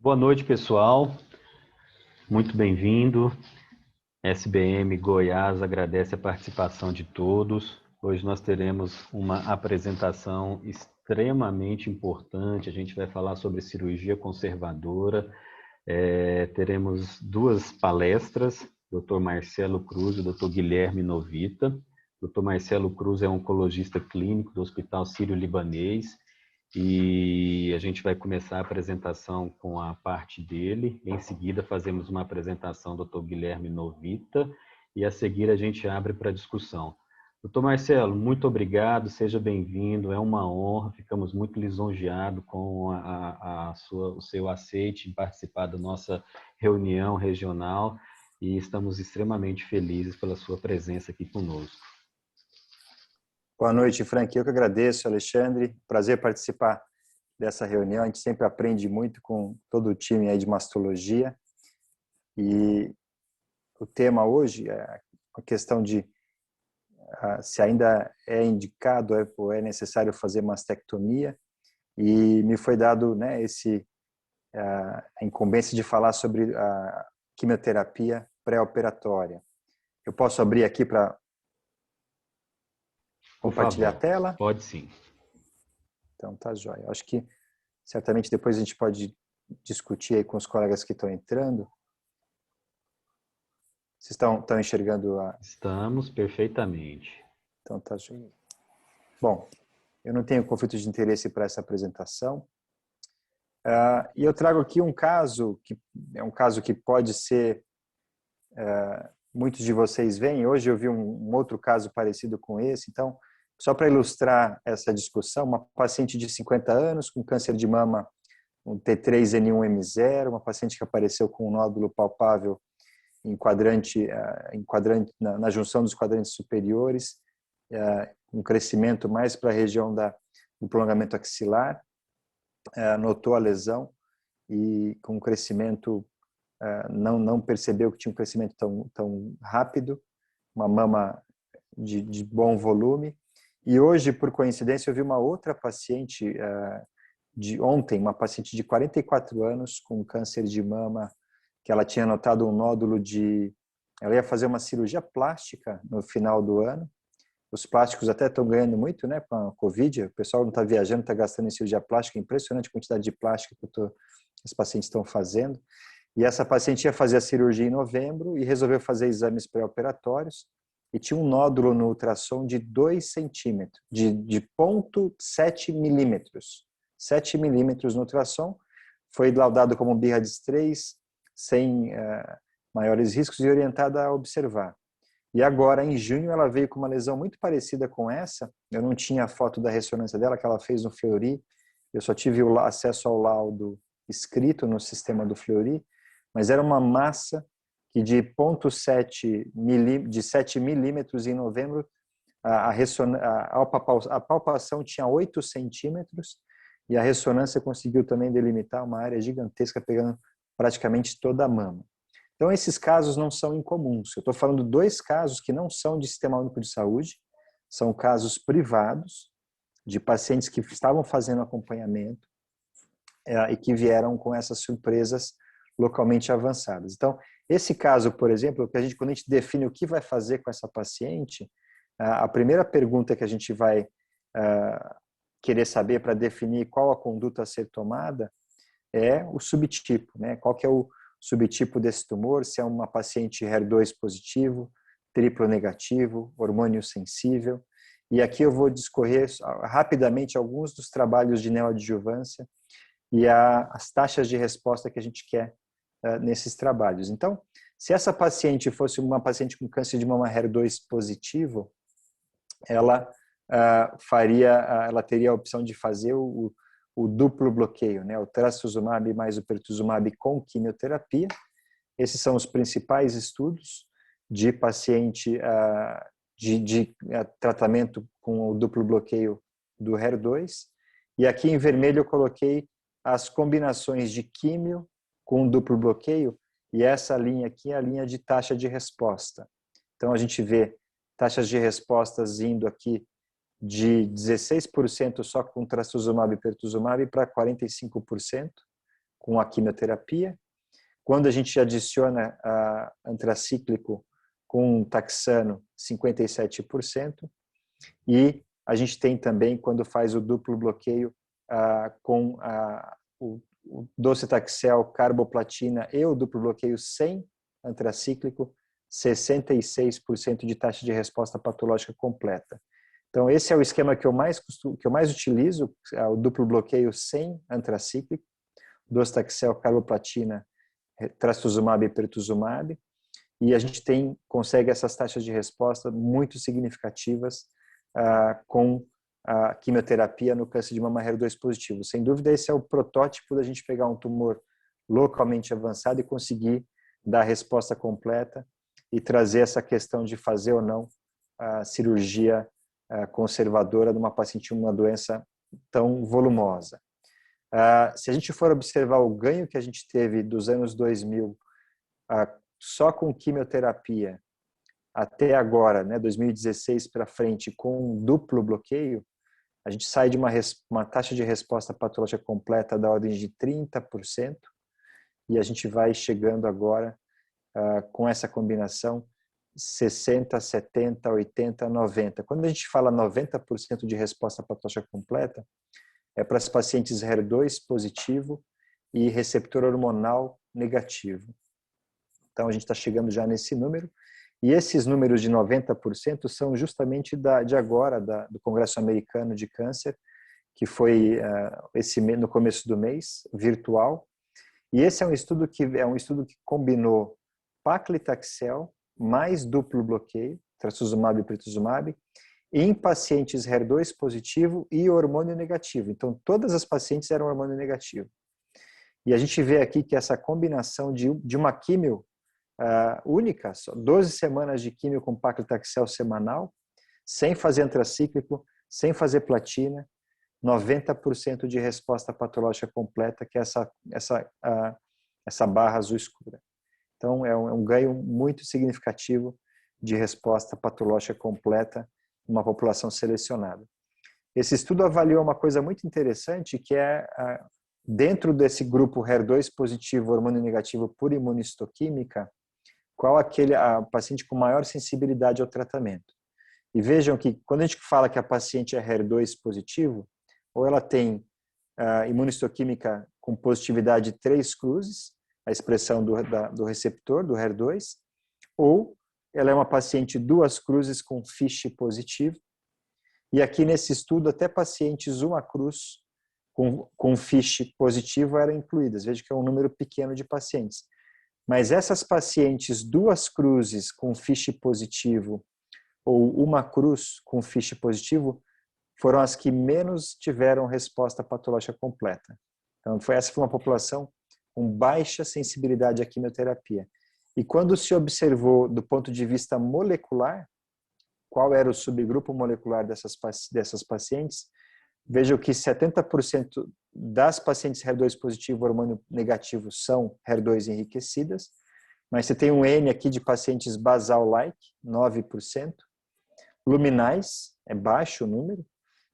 Boa noite, pessoal. Muito bem-vindo. SBM Goiás agradece a participação de todos. Hoje nós teremos uma apresentação extremamente importante. A gente vai falar sobre cirurgia conservadora. Teremos duas palestras, Dr. Marcelo Cruz e Dr. Guilherme Novita. Dr. Marcelo Cruz é oncologista clínico do Hospital Sírio-Libanês e a gente vai começar a apresentação com a parte dele. Em seguida, fazemos uma apresentação do Dr. Guilherme Novita e a seguir a gente abre para discussão. Doutor Marcelo, muito obrigado, seja bem-vindo, é uma honra, ficamos muito lisonjeados com o seu aceite em participar da nossa reunião regional e estamos extremamente felizes pela sua presença aqui conosco. Boa noite, Frank. Eu que agradeço, Alexandre. Prazer participar dessa reunião. A gente sempre aprende muito com todo o time aí de mastologia. E o tema hoje é a questão de se ainda é indicado ou é necessário fazer mastectomia. E me foi dado, né, a incumbência de falar sobre a quimioterapia pré-operatória. Eu posso abrir aqui para compartilhar a tela? Pode sim. Então tá jóia. Acho que certamente depois a gente pode discutir aí com os colegas que estão entrando. Vocês estão enxergando a... Estamos perfeitamente. Então tá jóia. Bom, eu não tenho conflito de interesse para essa apresentação. E eu trago aqui um caso que é um caso que pode ser... muitos de vocês veem. Hoje eu vi um outro caso parecido com esse. Então, só para ilustrar essa discussão, uma paciente de 50 anos com câncer de mama, um T3N1M0, uma paciente que apareceu com um nódulo palpável na junção dos quadrantes superiores, um crescimento mais para a região do prolongamento axilar, notou a lesão e com um crescimento, não percebeu que tinha um crescimento tão rápido, uma mama de bom volume. E hoje, por coincidência, eu vi uma outra paciente de ontem, uma paciente de 44 anos com câncer de mama, que ela tinha notado um nódulo ela ia fazer uma cirurgia plástica no final do ano. Os plásticos até estão ganhando muito, né, com a Covid. O pessoal não está viajando, está gastando em cirurgia plástica. É impressionante a quantidade de plástica que os pacientes estão fazendo. E essa paciente ia fazer a cirurgia em novembro e resolveu fazer exames pré-operatórios e tinha um nódulo no ultrassom de 2 centímetros, de 0,7 milímetros. 7 milímetros no ultrassom, foi laudado como BIRADS 3, sem maiores riscos e orientada a observar. E agora, em junho, ela veio com uma lesão muito parecida com essa. Eu não tinha a foto da ressonância dela, que ela fez no Fleury. Eu só tive o acesso ao laudo escrito no sistema do Fleury, mas era uma massa que de 7 milímetros em novembro, a palpação tinha 8 centímetros e a ressonância conseguiu também delimitar uma área gigantesca, pegando praticamente toda a mama. Então, esses casos não são incomuns. Eu estou falando 2 casos que não são de Sistema Único de Saúde, são casos privados, de pacientes que estavam fazendo acompanhamento e que vieram com essas surpresas localmente avançadas. Então, esse caso, por exemplo, quando a gente define o que vai fazer com essa paciente, a primeira pergunta que a gente vai querer saber para definir qual a conduta a ser tomada é o subtipo, né? Qual que é o subtipo desse tumor, se é uma paciente HER2 positivo, triplo negativo, hormônio sensível. E aqui eu vou discorrer rapidamente alguns dos trabalhos de neoadjuvância e as taxas de resposta que a gente quer nesses trabalhos. Então, se essa paciente fosse uma paciente com câncer de mama HER2 positivo, ela teria a opção de fazer o duplo bloqueio, né? O trastuzumab mais o pertuzumab com quimioterapia. Esses são os principais estudos de paciente de tratamento com o duplo bloqueio do HER2. E aqui em vermelho eu coloquei as combinações de químio com duplo bloqueio, e essa linha aqui é a linha de taxa de resposta. Então a gente vê taxas de respostas indo aqui de 16% só com trastuzumab e pertuzumab para 45% com a quimioterapia. Quando a gente adiciona antracíclico com taxano, 57%. E a gente tem também, quando faz o duplo bloqueio com o docetaxel, carboplatina e o duplo bloqueio sem antracíclico, 66% de taxa de resposta patológica completa. Então, esse é o esquema que eu mais utilizo, o duplo bloqueio sem antracíclico, docetaxel, carboplatina, trastuzumab e pertuzumab, e a gente consegue essas taxas de resposta muito significativas com a quimioterapia no câncer de mama HER2 positivo. Sem dúvida, esse é o protótipo da gente pegar um tumor localmente avançado e conseguir dar a resposta completa e trazer essa questão de fazer ou não a cirurgia conservadora de uma paciente com uma doença tão volumosa. Se a gente for observar o ganho que a gente teve dos anos 2000 só com quimioterapia até agora, né, 2016 para frente, com duplo bloqueio, a gente sai de uma taxa de resposta patológica completa da ordem de 30%, e a gente vai chegando agora com essa combinação 60, 70, 80, 90. Quando a gente fala 90% de resposta patológica completa, é para as pacientes HER2 positivo e receptor hormonal negativo. Então a gente está chegando já nesse número, e esses números de 90% são justamente de agora, do Congresso Americano de Câncer, que foi no começo do mês, virtual. E esse é um estudo que combinou paclitaxel mais duplo bloqueio, trastuzumab e pertuzumab, em pacientes HER2 positivo e hormônio negativo. Então, todas as pacientes eram hormônio negativo. E a gente vê aqui que essa combinação de uma químio única, 12 semanas de químio com paclitaxel semanal, sem fazer antracíclico, sem fazer platina, 90% de resposta patológica completa, que é essa barra azul escura. Então, é um ganho muito significativo de resposta patológica completa numa população selecionada. Esse estudo avaliou uma coisa muito interessante, que é, dentro desse grupo HER2 positivo, hormônio negativo por imunistoquímica, qual a paciente com maior sensibilidade ao tratamento. E vejam que, quando a gente fala que a paciente é HER2 positivo, ou ela tem imunistoquímica com positividade 3 cruzes, a expressão do receptor, do HER2, ou ela é uma paciente 2 cruzes com FISH positivo. E aqui nesse estudo, até pacientes 1 cruz com FISH positivo eram incluídas. Veja que é um número pequeno de pacientes. Mas essas pacientes 2 cruzes com FISH positivo ou 1 cruz com FISH positivo foram as que menos tiveram resposta patológica completa. Então, essa foi uma população com baixa sensibilidade à quimioterapia. E quando se observou do ponto de vista molecular, qual era o subgrupo molecular dessas pacientes, vejam que 70% das pacientes HER2 positivo hormônio negativo são HER2 enriquecidas, mas você tem um N aqui de pacientes basal-like, 9%, luminais, é baixo o número,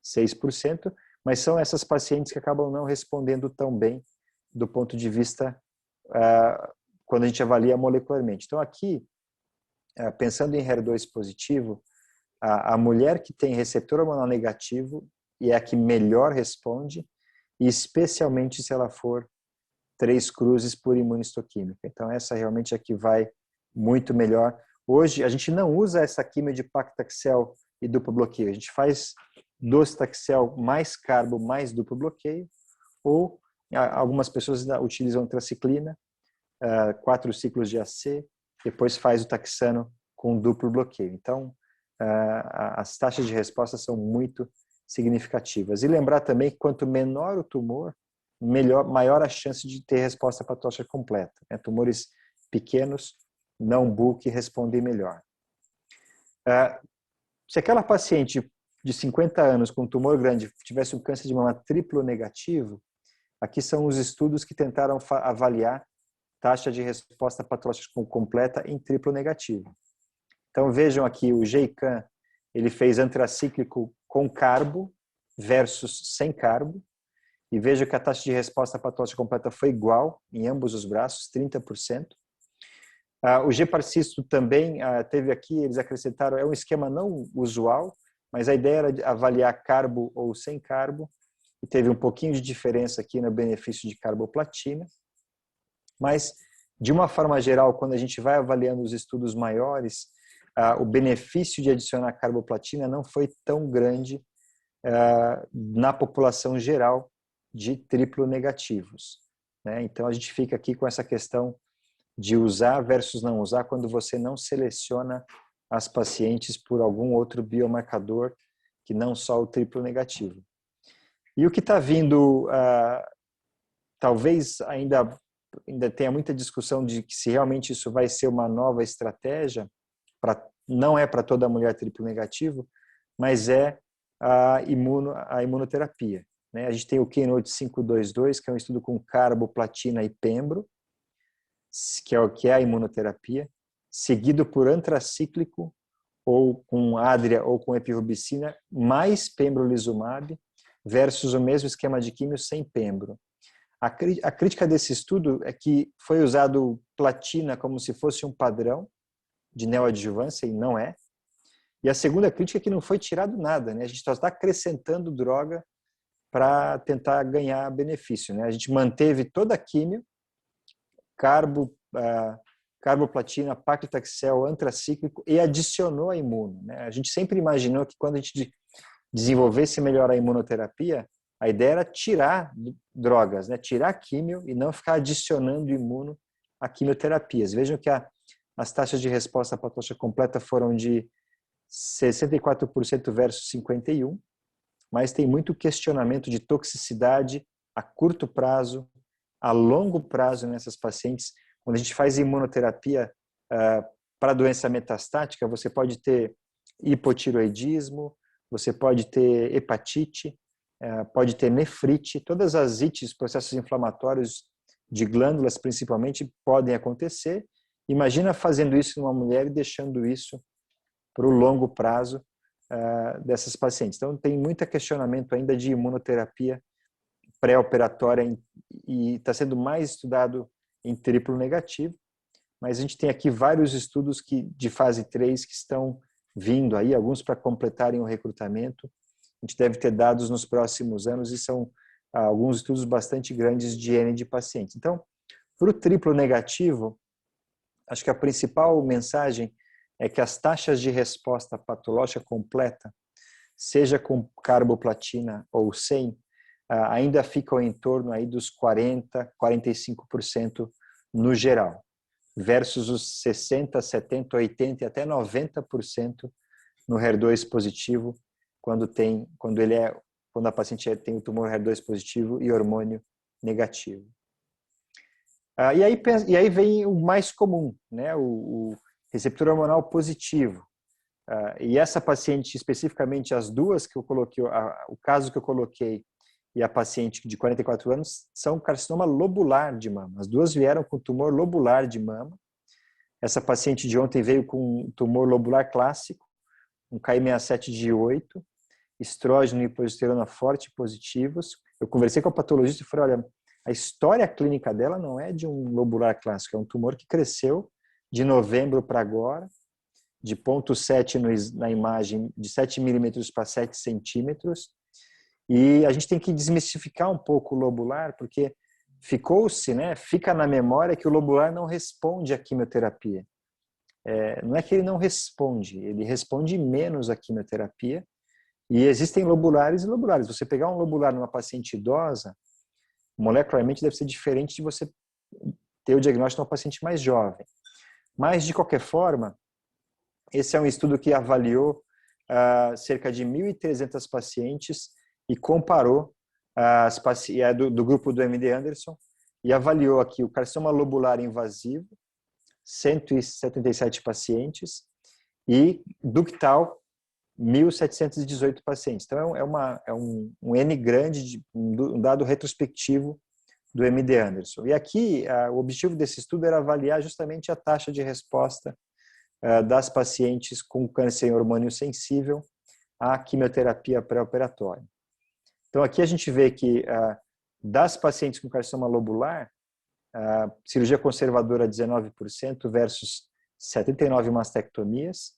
6%, mas são essas pacientes que acabam não respondendo tão bem do ponto de vista quando a gente avalia molecularmente. Então aqui, pensando em HER2 positivo, a mulher que tem receptor hormonal negativo e é a que melhor responde, e especialmente se ela for 3 cruzes por imunistoquímica. Então essa realmente é a que vai muito melhor. Hoje a gente não usa essa químio de paclitaxel e duplo bloqueio, a gente faz docetaxel mais carbo mais duplo bloqueio, ou algumas pessoas utilizam antraciclina, 4 ciclos de AC, depois faz o taxano com duplo bloqueio. Então, as taxas de resposta são muito significativas. E lembrar também que quanto menor o tumor, maior a chance de ter resposta patológica completa. Tumores pequenos, não bulk, respondem melhor. Se aquela paciente de 50 anos com tumor grande tivesse um câncer de mama triplo negativo, aqui são os estudos que tentaram avaliar taxa de resposta patológica completa em triplo negativo. Então vejam aqui o GEICAM, ele fez antracíclico com carbo versus sem carbo, e vejo que a taxa de resposta patológica completa foi igual em ambos os braços, 30%. O G-Parcisto também teve aqui, eles acrescentaram, é um esquema não usual, mas a ideia era avaliar carbo ou sem carbo, e teve um pouquinho de diferença aqui no benefício de carboplatina. Mas, de uma forma geral, quando a gente vai avaliando os estudos maiores, o benefício de adicionar carboplatina não foi tão grande na população geral de triplo negativos, né? Então, a gente fica aqui com essa questão de usar versus não usar quando você não seleciona as pacientes por algum outro biomarcador que não só o triplo negativo. E o que está vindo, talvez ainda tenha muita discussão de que se realmente isso vai ser uma nova estratégia, não é para toda mulher triplo negativo, mas é a imunoterapia, né? A gente tem o Keynote 522, que é um estudo com carboplatina e pembro, que é a imunoterapia, seguido por antracíclico, ou com adria ou com epirubicina, mais pembrolizumab, versus o mesmo esquema de químio sem pembro. A crítica desse estudo é que foi usado platina como se fosse um padrão de neoadjuvância, e não é. E a segunda crítica é que não foi tirado nada, né? A gente só está acrescentando droga para tentar ganhar benefício, né? A gente manteve toda a químio, carboplatina, paclitaxel, antracíclico, e adicionou a imuno, né? A gente sempre imaginou que quando a gente desenvolvesse melhor a imunoterapia, a ideia era tirar drogas, né? Tirar químio e não ficar adicionando imuno a quimioterapias. Vejam que as taxas de resposta patológica completa foram de 64% versus 51%, mas tem muito questionamento de toxicidade a curto prazo, a longo prazo nessas pacientes. Quando a gente faz imunoterapia para doença metastática, você pode ter hipotiroidismo, você pode ter hepatite, pode ter nefrite, todas as ites, processos inflamatórios de glândulas principalmente, podem acontecer. Imagina fazendo isso numa mulher e deixando isso para o longo prazo dessas pacientes. Então, tem muito questionamento ainda de imunoterapia pré-operatória e está sendo mais estudado em triplo negativo, mas a gente tem aqui vários estudos de fase 3 que estão vindo aí, alguns para completarem o recrutamento. A gente deve ter dados nos próximos anos e são alguns estudos bastante grandes de N de pacientes. Então, para o triplo negativo, acho que a principal mensagem é que as taxas de resposta patológica completa, seja com carboplatina ou sem, ainda ficam em torno aí dos 40%, 45% no geral, versus os 60%, 70%, 80% e até 90% no HER2 positivo, quando a paciente tem o tumor HER2 positivo e hormônio negativo. E aí vem o mais comum, né? O receptor hormonal positivo. E essa paciente, especificamente as duas que eu coloquei, o caso que eu coloquei e a paciente de 44 anos, são carcinoma lobular de mama. As duas vieram com tumor lobular de mama. Essa paciente de ontem veio com tumor lobular clássico, um Ki67 de 8, estrógeno e progesterona forte positivos. Eu conversei com a patologista e falei, olha, a história clínica dela não é de um lobular clássico, é um tumor que cresceu de novembro para agora, de 0,7 na imagem, de 7 milímetros para 7 centímetros. E a gente tem que desmistificar um pouco o lobular, porque fica na memória que o lobular não responde à quimioterapia. Não é que ele não responde, ele responde menos à quimioterapia. E existem lobulares e lobulares. Você pegar um lobular numa paciente idosa, molecularmente deve ser diferente de você ter o diagnóstico de uma paciente mais jovem. Mas, de qualquer forma, esse é um estudo que avaliou cerca de 1.300 pacientes e comparou do grupo do MD Anderson e avaliou aqui o carcinoma lobular invasivo, 177 pacientes, e ductal, 1.718 pacientes. Então, é um N grande, um dado retrospectivo do MD Anderson. E aqui, o objetivo desse estudo era avaliar justamente a taxa de resposta das pacientes com câncer em hormônio sensível à quimioterapia pré-operatória. Então, aqui a gente vê que Das pacientes com carcinoma lobular, cirurgia conservadora 19% versus 79 mastectomias,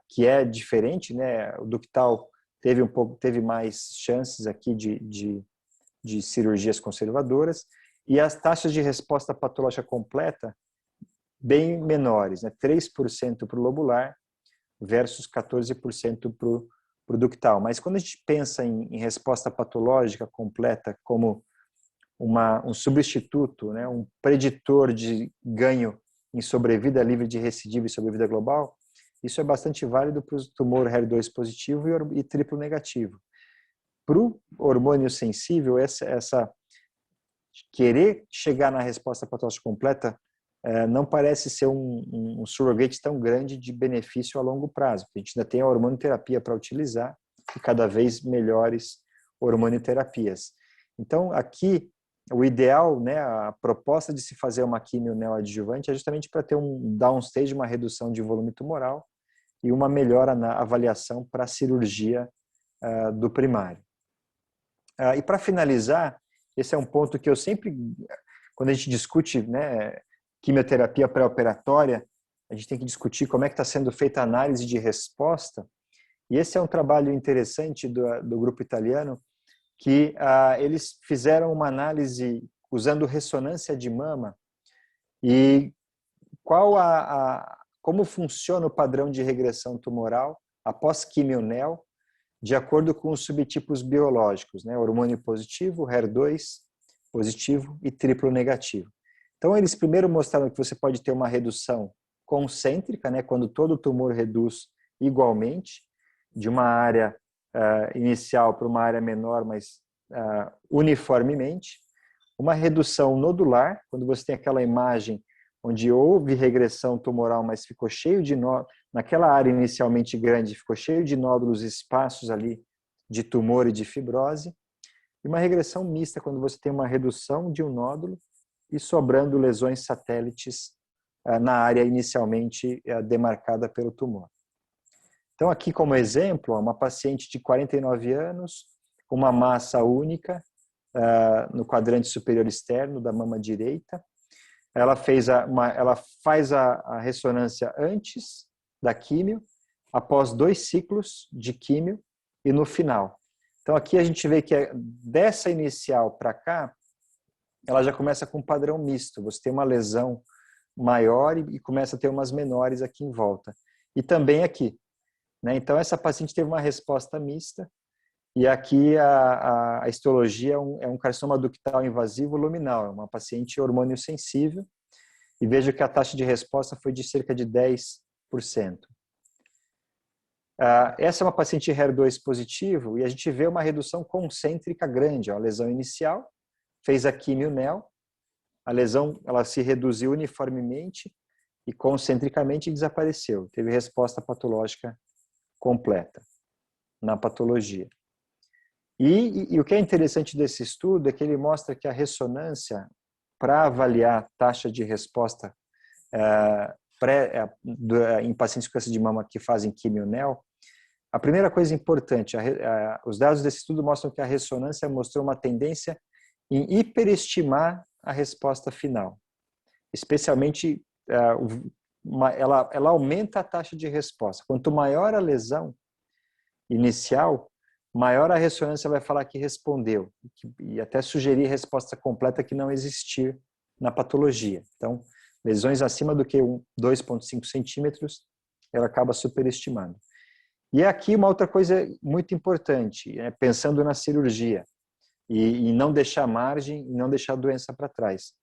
que é diferente, né? O ductal teve mais chances aqui de cirurgias conservadoras, e as taxas de resposta patológica completa bem menores, né? 3% para o lobular versus 14% para o ductal. Mas quando a gente pensa em resposta patológica completa como um substituto, né? Um preditor de ganho em sobrevida livre de recidiva e sobrevida global, isso é bastante válido para o tumor HER2 positivo e triplo negativo. Para o hormônio sensível, essa querer chegar na resposta patológica completa não parece ser um surrogate tão grande de benefício a longo prazo. A gente ainda tem a hormonioterapia para utilizar e cada vez melhores hormonioterapias. Então, aqui, o ideal, né, a proposta de se fazer uma quimio neoadjuvante é justamente para ter um downstage, uma redução de volume tumoral e uma melhora na avaliação para a cirurgia do primário. E para finalizar, esse é um ponto que eu sempre, quando a gente discute, né, quimioterapia pré-operatória, a gente tem que discutir como é que está sendo feita a análise de resposta. E esse é um trabalho interessante do grupo italiano, que eles fizeram uma análise usando ressonância de mama e como funciona o padrão de regressão tumoral após quimio-neo, de acordo com os subtipos biológicos, né? Hormônio positivo, HER2 positivo e triplo negativo. Então, eles primeiro mostraram que você pode ter uma redução concêntrica, né? Quando todo o tumor reduz igualmente, de uma área inicial para uma área menor, mas uniformemente. Uma redução nodular, quando você tem aquela imagem onde houve regressão tumoral, mas ficou cheio de nódulos, naquela área inicialmente grande, ficou cheio de nódulos, espaços ali de tumor e de fibrose. E uma regressão mista, quando você tem uma redução de um nódulo e sobrando lesões satélites na área inicialmente demarcada pelo tumor. Então, aqui como exemplo, uma paciente de 49 anos, com uma massa única no quadrante superior externo da mama direita. Ela faz a ressonância antes da químio, após 2 ciclos de químio e no final. Então, aqui a gente vê que dessa inicial para cá, ela já começa com um padrão misto. Você tem uma lesão maior e começa a ter umas menores aqui em volta. E também aqui. Né? Então, essa paciente teve uma resposta mista. E aqui a histologia é um carcinoma ductal invasivo luminal. É uma paciente hormônio sensível. E vejo que a taxa de resposta foi de cerca de 10%. Essa é uma paciente HER2 positivo e a gente vê uma redução concêntrica grande. A lesão inicial, fez a quimio-neo, a lesão ela se reduziu uniformemente e concentricamente desapareceu. Teve resposta patológica completa na patologia. E o que é interessante desse estudo é que ele mostra que a ressonância, para avaliar a taxa de resposta em pacientes com câncer de mama que fazem quimio-neo, a primeira coisa importante, os dados desse estudo mostram que a ressonância mostrou uma tendência em hiperestimar a resposta final. Especialmente, ela aumenta a taxa de resposta. Quanto maior a lesão inicial, maior a ressonância vai falar que respondeu e até sugerir resposta completa que não existir na patologia. Então, lesões acima do que 2,5 centímetros, ela acaba superestimando. E aqui uma outra coisa muito importante, pensando na cirurgia e não deixar margem e não deixar a doença para trás.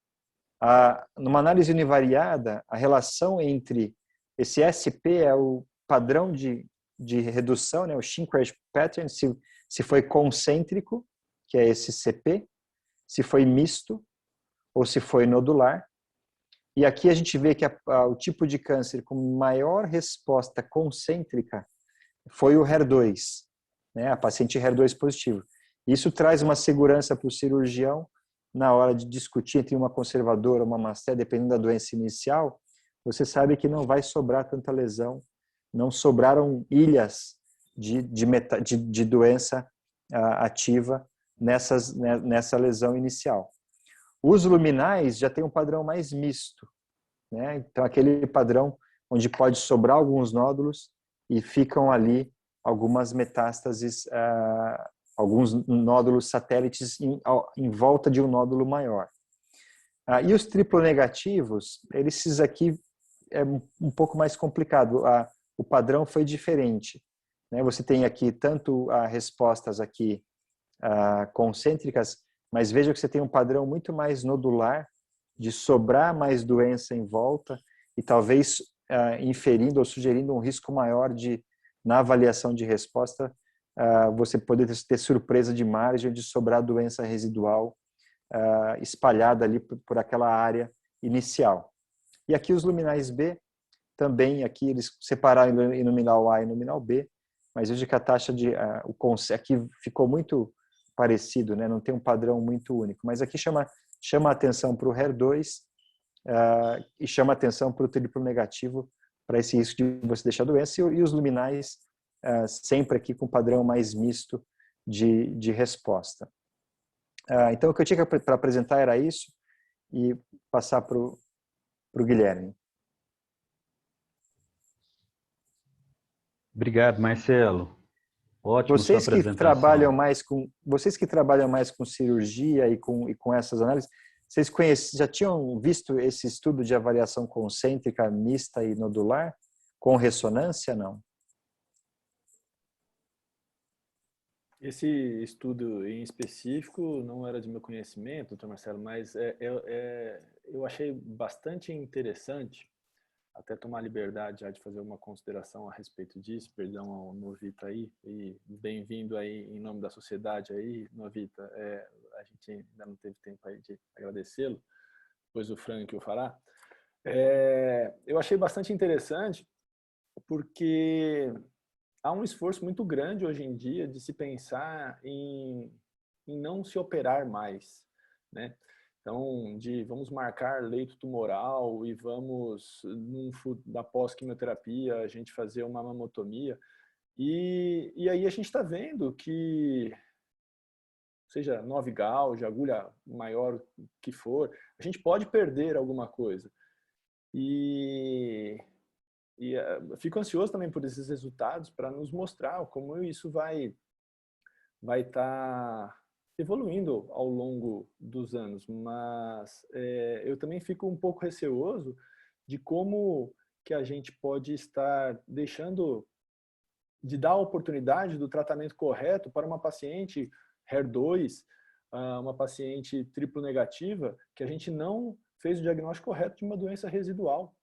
Numa análise univariada, a relação entre esse SP é o padrão de redução, né, o Shin-Crash Pattern, se foi concêntrico, que é esse CP, se foi misto ou se foi nodular. E aqui a gente vê que o tipo de câncer com maior resposta concêntrica foi o HER2, né, a paciente HER2 positivo. Isso traz uma segurança para o cirurgião na hora de discutir entre uma conservadora ou uma masté, dependendo da doença inicial, você sabe que não vai sobrar tanta lesão, não sobraram ilhas de doença ativa nessa lesão inicial. Os luminais já tem um padrão mais misto, né? Então, aquele padrão onde pode sobrar alguns nódulos e ficam ali algumas metástases, alguns nódulos satélites em volta de um nódulo maior. E os triplonegativos, esses aqui é um pouco mais complicado. O padrão foi diferente, né? Você tem aqui tanto respostas aqui concêntricas, mas veja que você tem um padrão muito mais nodular, de sobrar mais doença em volta e talvez inferindo ou sugerindo um risco maior de, na avaliação de resposta, você poder ter surpresa de margem de sobrar doença residual espalhada ali por aquela área inicial. E aqui os luminais B, também aqui eles separaram em luminal A e luminal B, mas veja que a taxa de... aqui ficou muito parecido, né? Não tem um padrão muito único, mas aqui chama a atenção para o HER2 e chama a atenção para o triplo negativo, para esse risco de você deixar a doença, e os luminais sempre aqui com padrão mais misto de resposta. Então, o que eu tinha para apresentar era isso, e passar para o Guilherme. Obrigado, Marcelo. Ótimo sua Vocês que apresentação. Vocês que trabalham mais com cirurgia e com essas análises, vocês já tinham visto esse estudo de avaliação concêntrica, mista e nodular com ressonância, não? Esse estudo em específico não era de meu conhecimento, doutor Marcelo, mas eu achei bastante interessante, até tomar a liberdade já de fazer uma consideração a respeito disso. Perdão ao Novita aí, e bem-vindo aí em nome da sociedade aí, Novita. A gente ainda não teve tempo aí de agradecê-lo, depois o Frank o fará. Eu achei bastante interessante porque há um esforço muito grande hoje em dia de se pensar em não se operar mais, né? Então, vamos marcar leito tumoral e vamos, da pós-quimioterapia, a gente fazer uma mamotomia. E aí a gente está vendo que, seja 9 gauge, agulha maior que for, a gente pode perder alguma coisa. E fico ansioso também por esses resultados para nos mostrar como isso vai estar evoluindo ao longo dos anos, mas eu também fico um pouco receoso de como que a gente pode estar deixando de dar a oportunidade do tratamento correto para uma paciente HER2, uma paciente triplo negativa, que a gente não fez o diagnóstico correto de uma doença residual.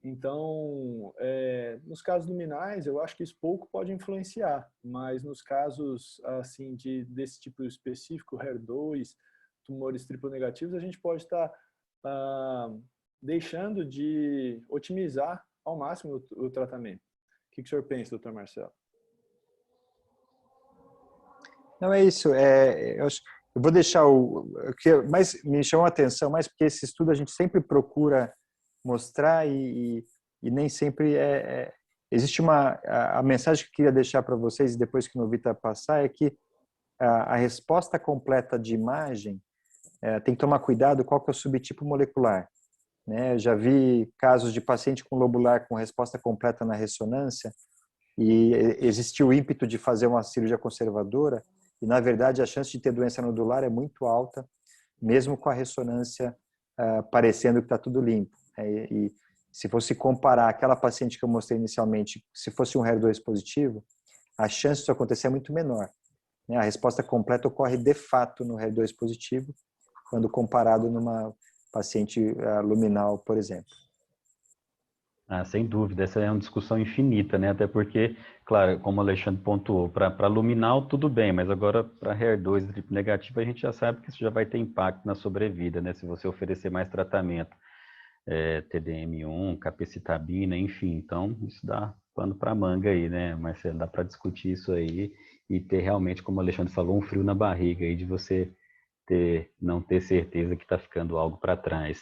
Então, nos casos luminais, eu acho que isso pouco pode influenciar, mas nos casos assim desse tipo específico, HER2, tumores triplo negativos, a gente pode estar deixando de otimizar ao máximo o tratamento. O que o senhor pensa, doutor Marcelo? Não, é isso. Eu vou deixar o que mais me chamou a atenção, mais porque esse estudo a gente sempre procura mostrar e nem sempre existe a mensagem que eu queria deixar para vocês depois que o Novita passar é que a resposta completa de imagem tem que tomar cuidado qual que é o subtipo molecular, né? Eu já vi casos de paciente com lobular com resposta completa na ressonância e existiu o ímpeto de fazer uma cirurgia conservadora e na verdade a chance de ter doença nodular é muito alta, mesmo com a ressonância parecendo que está tudo limpo. E se fosse comparar aquela paciente que eu mostrei inicialmente, se fosse um HER2 positivo, a chance disso acontecer é muito menor. A resposta completa ocorre de fato no HER2 positivo, quando comparado numa paciente luminal, por exemplo. Sem dúvida, essa é uma discussão infinita, né? Até porque, claro, como o Alexandre pontuou, para luminal tudo bem, mas agora para HER2 e triplo negativo a gente já sabe que isso já vai ter impacto na sobrevida, né? Se você oferecer mais tratamento. TDM1, capecitabina, enfim, então isso dá pano para manga aí, né, Marcelo? Dá para discutir isso aí e ter realmente, como o Alexandre falou, um frio na barriga aí de você não ter certeza que está ficando algo para trás.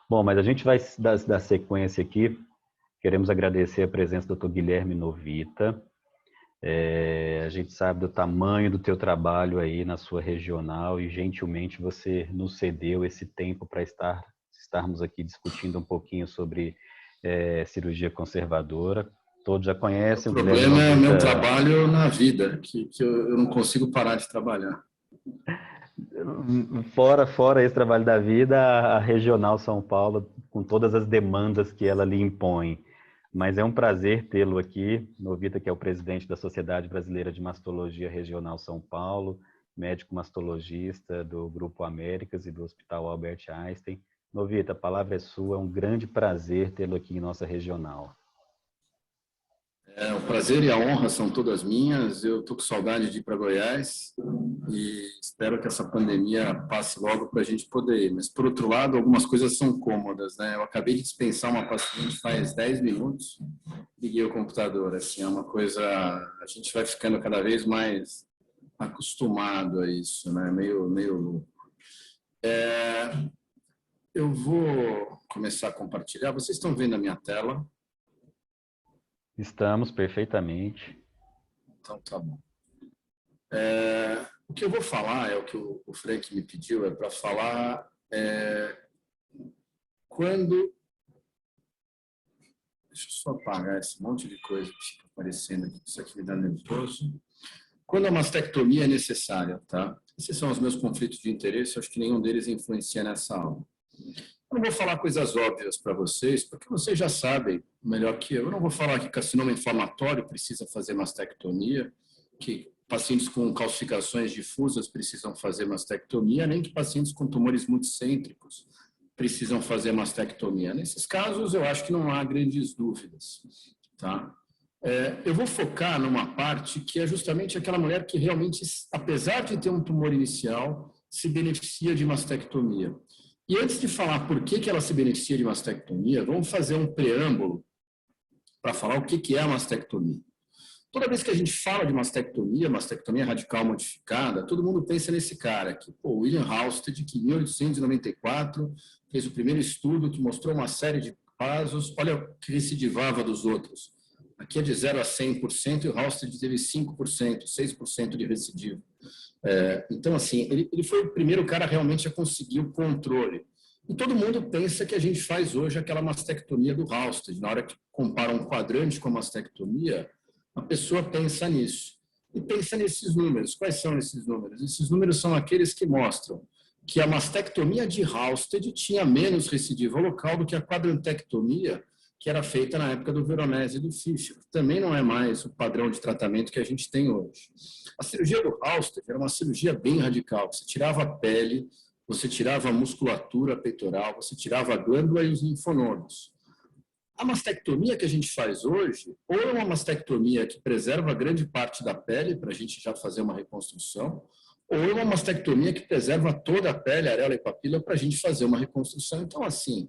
Bom, mas a gente vai dar sequência aqui. Queremos agradecer a presença do Dr. Guilherme Novita. A gente sabe do tamanho do teu trabalho aí na sua regional e gentilmente você nos cedeu esse tempo para estarmos aqui discutindo um pouquinho sobre cirurgia conservadora. Todos já conhecem. O problema é o meu trabalho na vida, que eu não consigo parar de trabalhar. Fora esse trabalho da vida, a Regional São Paulo, com todas as demandas que ela lhe impõe. Mas é um prazer tê-lo aqui, Novita, que é o presidente da Sociedade Brasileira de Mastologia Regional São Paulo, médico mastologista do Grupo Américas e do Hospital Albert Einstein. Novita, a palavra é sua, é um grande prazer tê-lo aqui em nossa regional. O prazer e a honra são todas minhas. Eu estou com saudade de ir para Goiás e espero que essa pandemia passe logo para a gente poder ir. Mas, por outro lado, algumas coisas são cômodas, né? Eu acabei de dispensar uma paciente faz 10 minutos, liguei o computador. Assim, é uma coisa... A gente vai ficando cada vez mais acostumado a isso, né? Meio louco. Eu vou começar a compartilhar. Vocês estão vendo a minha tela? Estamos perfeitamente. Então, tá bom. O que eu vou falar é o que o Frank me pediu, é para falar quando... Deixa eu só apagar esse monte de coisa que fica aparecendo aqui, isso aqui me dá nervoso. Quando a mastectomia é necessária, tá? Esses são os meus conflitos de interesse, acho que nenhum deles influencia nessa aula. Eu não vou falar coisas óbvias para vocês, porque vocês já sabem melhor que eu. Eu não vou falar que carcinoma inflamatório precisa fazer mastectomia, que pacientes com calcificações difusas precisam fazer mastectomia, nem que pacientes com tumores multicêntricos precisam fazer mastectomia. Nesses casos, eu acho que não há grandes dúvidas, tá? Eu vou focar numa parte que é justamente aquela mulher que realmente, apesar de ter um tumor inicial, se beneficia de mastectomia. E antes de falar por que ela se beneficia de mastectomia, vamos fazer um preâmbulo para falar o que é a mastectomia. Toda vez que a gente fala de mastectomia radical modificada, todo mundo pensa nesse cara aqui, William Halsted, que em 1894 fez o primeiro estudo que mostrou uma série de casos, olha o que recidivava dos outros. Aqui é de 0 a 100% e o Halsted teve 5%, 6% de recidivo. Então, assim, ele foi o primeiro cara realmente a conseguir o controle. E todo mundo pensa que a gente faz hoje aquela mastectomia do Halsted. Na hora que compara um quadrante com a mastectomia, a pessoa pensa nisso. E pensa nesses números. Quais são esses números? Esses números são aqueles que mostram que a mastectomia de Halsted tinha menos recidivo local do que a quadrantectomia que era feita na época do Veronese e do Fischer. Também não é mais o padrão de tratamento que a gente tem hoje. A cirurgia do Halsted era uma cirurgia bem radical. Você tirava a pele, você tirava a musculatura peitoral, você tirava a glândula e os linfonodos. A mastectomia que a gente faz hoje, ou é uma mastectomia que preserva grande parte da pele, para a gente já fazer uma reconstrução, ou é uma mastectomia que preserva toda a pele, areola e papila, para a gente fazer uma reconstrução. Então, assim,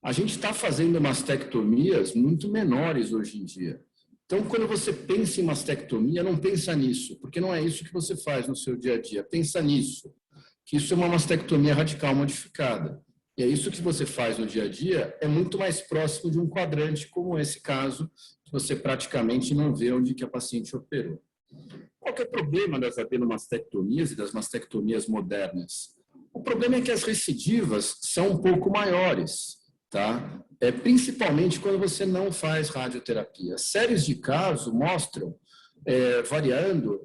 a gente está fazendo mastectomias muito menores hoje em dia. Então, quando você pensa em mastectomia, não pensa nisso, porque não é isso que você faz no seu dia a dia. Pensa nisso, que isso é uma mastectomia radical modificada. E é isso que você faz no dia a dia, é muito mais próximo de um quadrante, como esse caso, que você praticamente não vê onde que a paciente operou. Qual que é o problema das adenomastectomias e das mastectomias modernas? O problema é que as recidivas são um pouco maiores, tá? Principalmente quando você não faz radioterapia. Séries de casos mostram, variando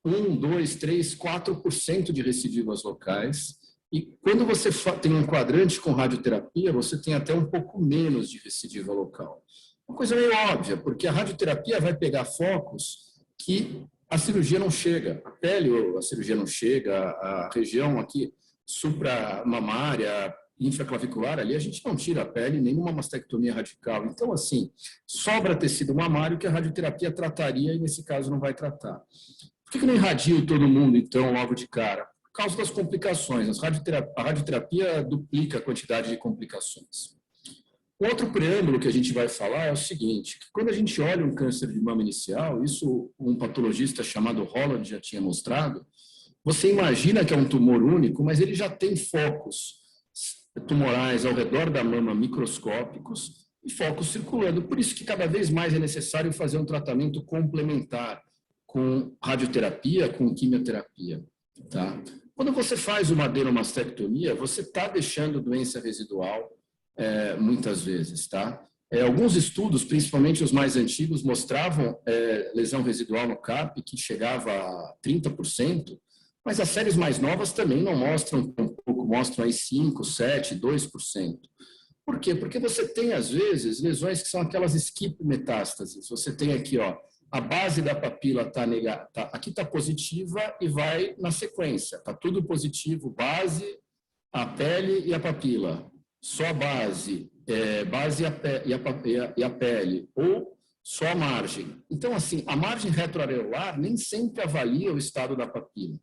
1, 2, 3, 4% de recidivas locais. E quando você tem um quadrante com radioterapia, você tem até um pouco menos de recidiva local. Uma coisa meio óbvia, porque a radioterapia vai pegar focos que a cirurgia não chega. A pele, a cirurgia não chega, a região aqui supramamária, infraclavicular, ali a gente não tira a pele, nenhuma mastectomia radical. Então, assim, sobra tecido mamário que a radioterapia trataria e, nesse caso, não vai tratar. Por que não irradio todo mundo, então, logo de cara? Por causa das complicações. A radioterapia duplica a quantidade de complicações. Outro preâmbulo que a gente vai falar é o seguinte, que quando a gente olha um câncer de mama inicial, isso um patologista chamado Holland já tinha mostrado, você imagina que é um tumor único, mas ele já tem focos tumorais ao redor da mama microscópicos e focos circulando. Por isso que cada vez mais é necessário fazer um tratamento complementar, com radioterapia, com quimioterapia. Tá? Quando você faz uma adenomastectomia, você está deixando doença residual muitas vezes. Tá? Alguns estudos, principalmente os mais antigos, mostravam lesão residual no CAP que chegava a 30%, mas as séries mais novas também não mostram um pouco, mostram aí 5%, 7%, 2%. Por quê? Porque você tem, às vezes, lesões que são aquelas skip metástases. Você tem aqui, ó, a base da papila aqui está positiva e vai na sequência. Está tudo positivo, base, a pele e a papila. Só a base, e a pele, ou só a margem. Então, assim, a margem retroareolar nem sempre avalia o estado da papila.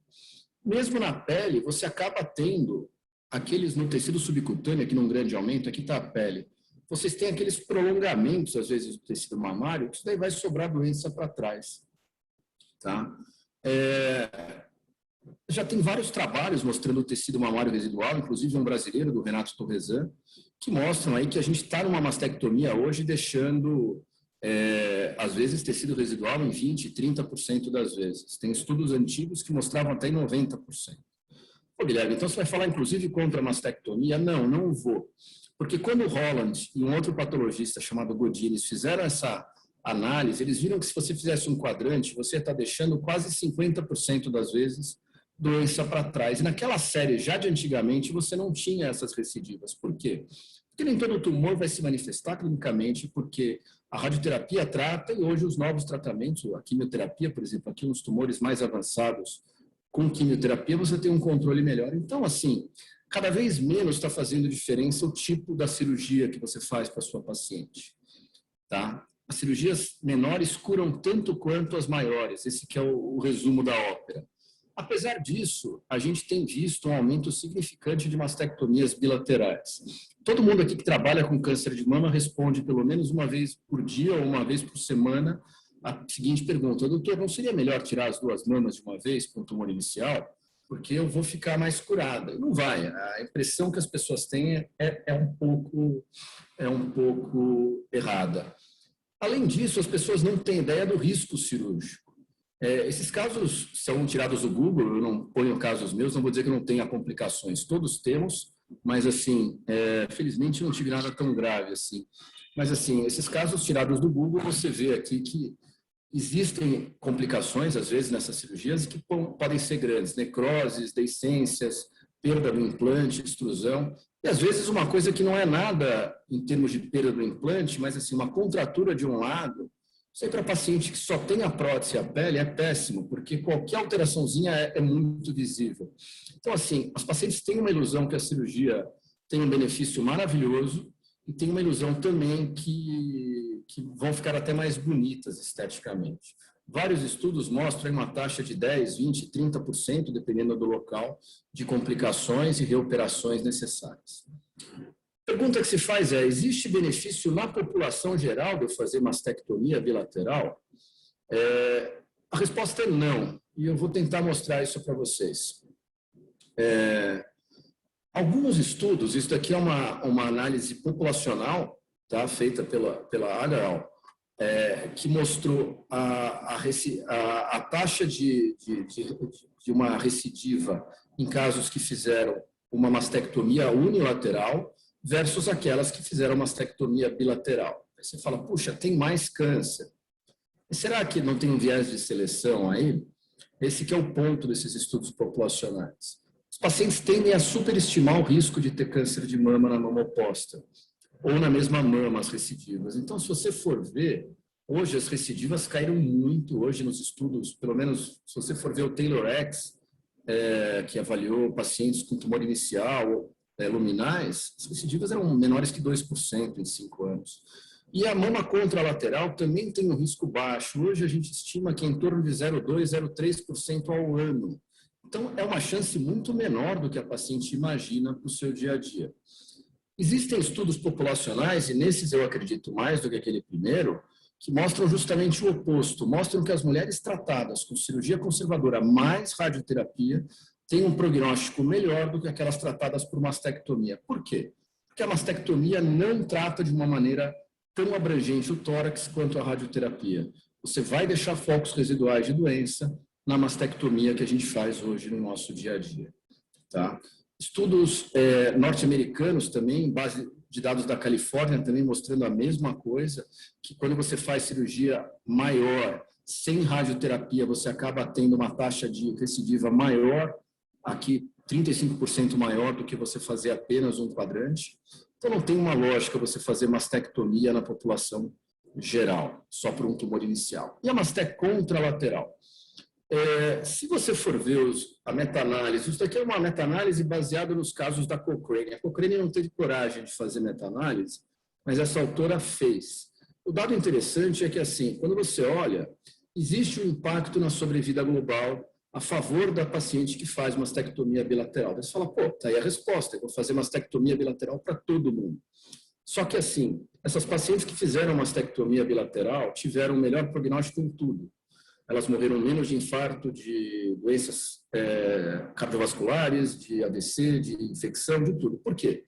Mesmo na pele, você acaba tendo aqueles no tecido subcutâneo, aqui num grande aumento, aqui está a pele. Vocês têm aqueles prolongamentos, às vezes, do tecido mamário, que isso daí vai sobrar doença para trás. Tá? Já tem vários trabalhos mostrando o tecido mamário residual, inclusive um brasileiro, do Renato Torresan, que mostram aí que a gente está numa mastectomia hoje, deixando, às vezes, tecido residual em 20%, 30% das vezes. Tem estudos antigos que mostravam até em 90%. Ô, Guilherme, então você vai falar, inclusive, contra a mastectomia? Não, não vou. Porque quando o Holland e um outro patologista chamado Godinez fizeram essa análise, eles viram que se você fizesse um quadrante, você está deixando quase 50% das vezes doença para trás. E naquela série, já de antigamente, você não tinha essas recidivas. Por quê? Porque nem todo tumor vai se manifestar clinicamente, porque a radioterapia trata, e hoje os novos tratamentos, a quimioterapia, por exemplo, aqui nos tumores mais avançados, com quimioterapia você tem um controle melhor. Então, assim, cada vez menos está fazendo diferença o tipo da cirurgia que você faz para a sua paciente. Tá? As cirurgias menores curam tanto quanto as maiores. Esse que é o resumo da ópera. Apesar disso, a gente tem visto um aumento significante de mastectomias bilaterais. Todo mundo aqui que trabalha com câncer de mama responde pelo menos uma vez por dia ou uma vez por semana a seguinte pergunta: doutor, não seria melhor tirar as 2 mamas de uma vez para um tumor inicial? Porque eu vou ficar mais curada. Não vai. A impressão que as pessoas têm é um pouco errada. Além disso, as pessoas não têm ideia do risco cirúrgico. Esses casos são tirados do Google, eu não ponho casos meus, não vou dizer que não tenha complicações. Todos temos, mas, assim, felizmente não tive nada tão grave assim. Mas, assim, esses casos tirados do Google, você vê aqui que existem complicações, às vezes, nessas cirurgias que podem ser grandes. Necroses, deiscências, perda do implante, extrusão. E, às vezes, uma coisa que não é nada em termos de perda do implante, mas, assim, uma contratura de um lado. Isso aí para paciente que só tem a prótese e a pele é péssimo, porque qualquer alteraçãozinha é muito visível. Então, assim, as pacientes têm uma ilusão que a cirurgia tem um benefício maravilhoso e tem uma ilusão também que vão ficar até mais bonitas esteticamente. Vários estudos mostram uma taxa de 10%, 20%, 30%, dependendo do local, de complicações e reoperações necessárias. A pergunta que se faz é: existe benefício na população geral de eu fazer mastectomia bilateral? A resposta é não, e eu vou tentar mostrar isso para vocês. Alguns estudos, isso daqui é uma análise populacional, tá, feita pela Agarwal, que mostrou a taxa de uma recidiva em casos que fizeram uma mastectomia unilateral versus aquelas que fizeram mastectomia bilateral. Aí você fala, puxa, tem mais câncer. E será que não tem um viés de seleção aí? Esse que é o ponto desses estudos populacionais. Os pacientes tendem a superestimar o risco de ter câncer de mama na mama oposta, ou na mesma mama, as recidivas. Então, se você for ver, hoje as recidivas caíram muito, hoje nos estudos, pelo menos se você for ver o TAILOR-X, que avaliou pacientes com tumor inicial, luminais, as recidivas eram menores que 2% em 5 anos. E a mama contralateral também tem um risco baixo. Hoje a gente estima que é em torno de 0,2%, 0,3% ao ano. Então, é uma chance muito menor do que a paciente imagina para o seu dia a dia. Existem estudos populacionais, e nesses eu acredito mais do que aquele primeiro, que mostram justamente o oposto. Mostram que as mulheres tratadas com cirurgia conservadora mais radioterapia têm um prognóstico melhor do que aquelas tratadas por mastectomia. Por quê? Porque a mastectomia não trata de uma maneira tão abrangente o tórax quanto a radioterapia. você vai deixar focos residuais de doença na mastectomia que a gente faz hoje no nosso dia a dia. Tá? Estudos norte-americanos também, em base de dados da Califórnia, também mostrando a mesma coisa, que quando você faz cirurgia maior, sem radioterapia, você acaba tendo uma taxa de recidiva maior, aqui 35% maior do que você fazer apenas um quadrante. Então não tem uma lógica você fazer mastectomia na população geral, só por um tumor inicial. E a mastec contralateral? Se você for ver a meta-análise, isso daqui é uma meta-análise baseada nos casos da Cochrane. A Cochrane não teve coragem de fazer meta-análise, mas essa autora fez. O dado interessante é que, assim, quando você olha, existe um impacto na sobrevida global a favor da paciente que faz mastectomia bilateral. Você fala, pô, tá aí a resposta, eu vou fazer mastectomia bilateral para todo mundo. Só que, assim, essas pacientes que fizeram mastectomia bilateral tiveram melhor prognóstico em tudo. Elas morreram menos de infarto, de doenças cardiovasculares, de AVC, de infecção, de tudo. Por quê?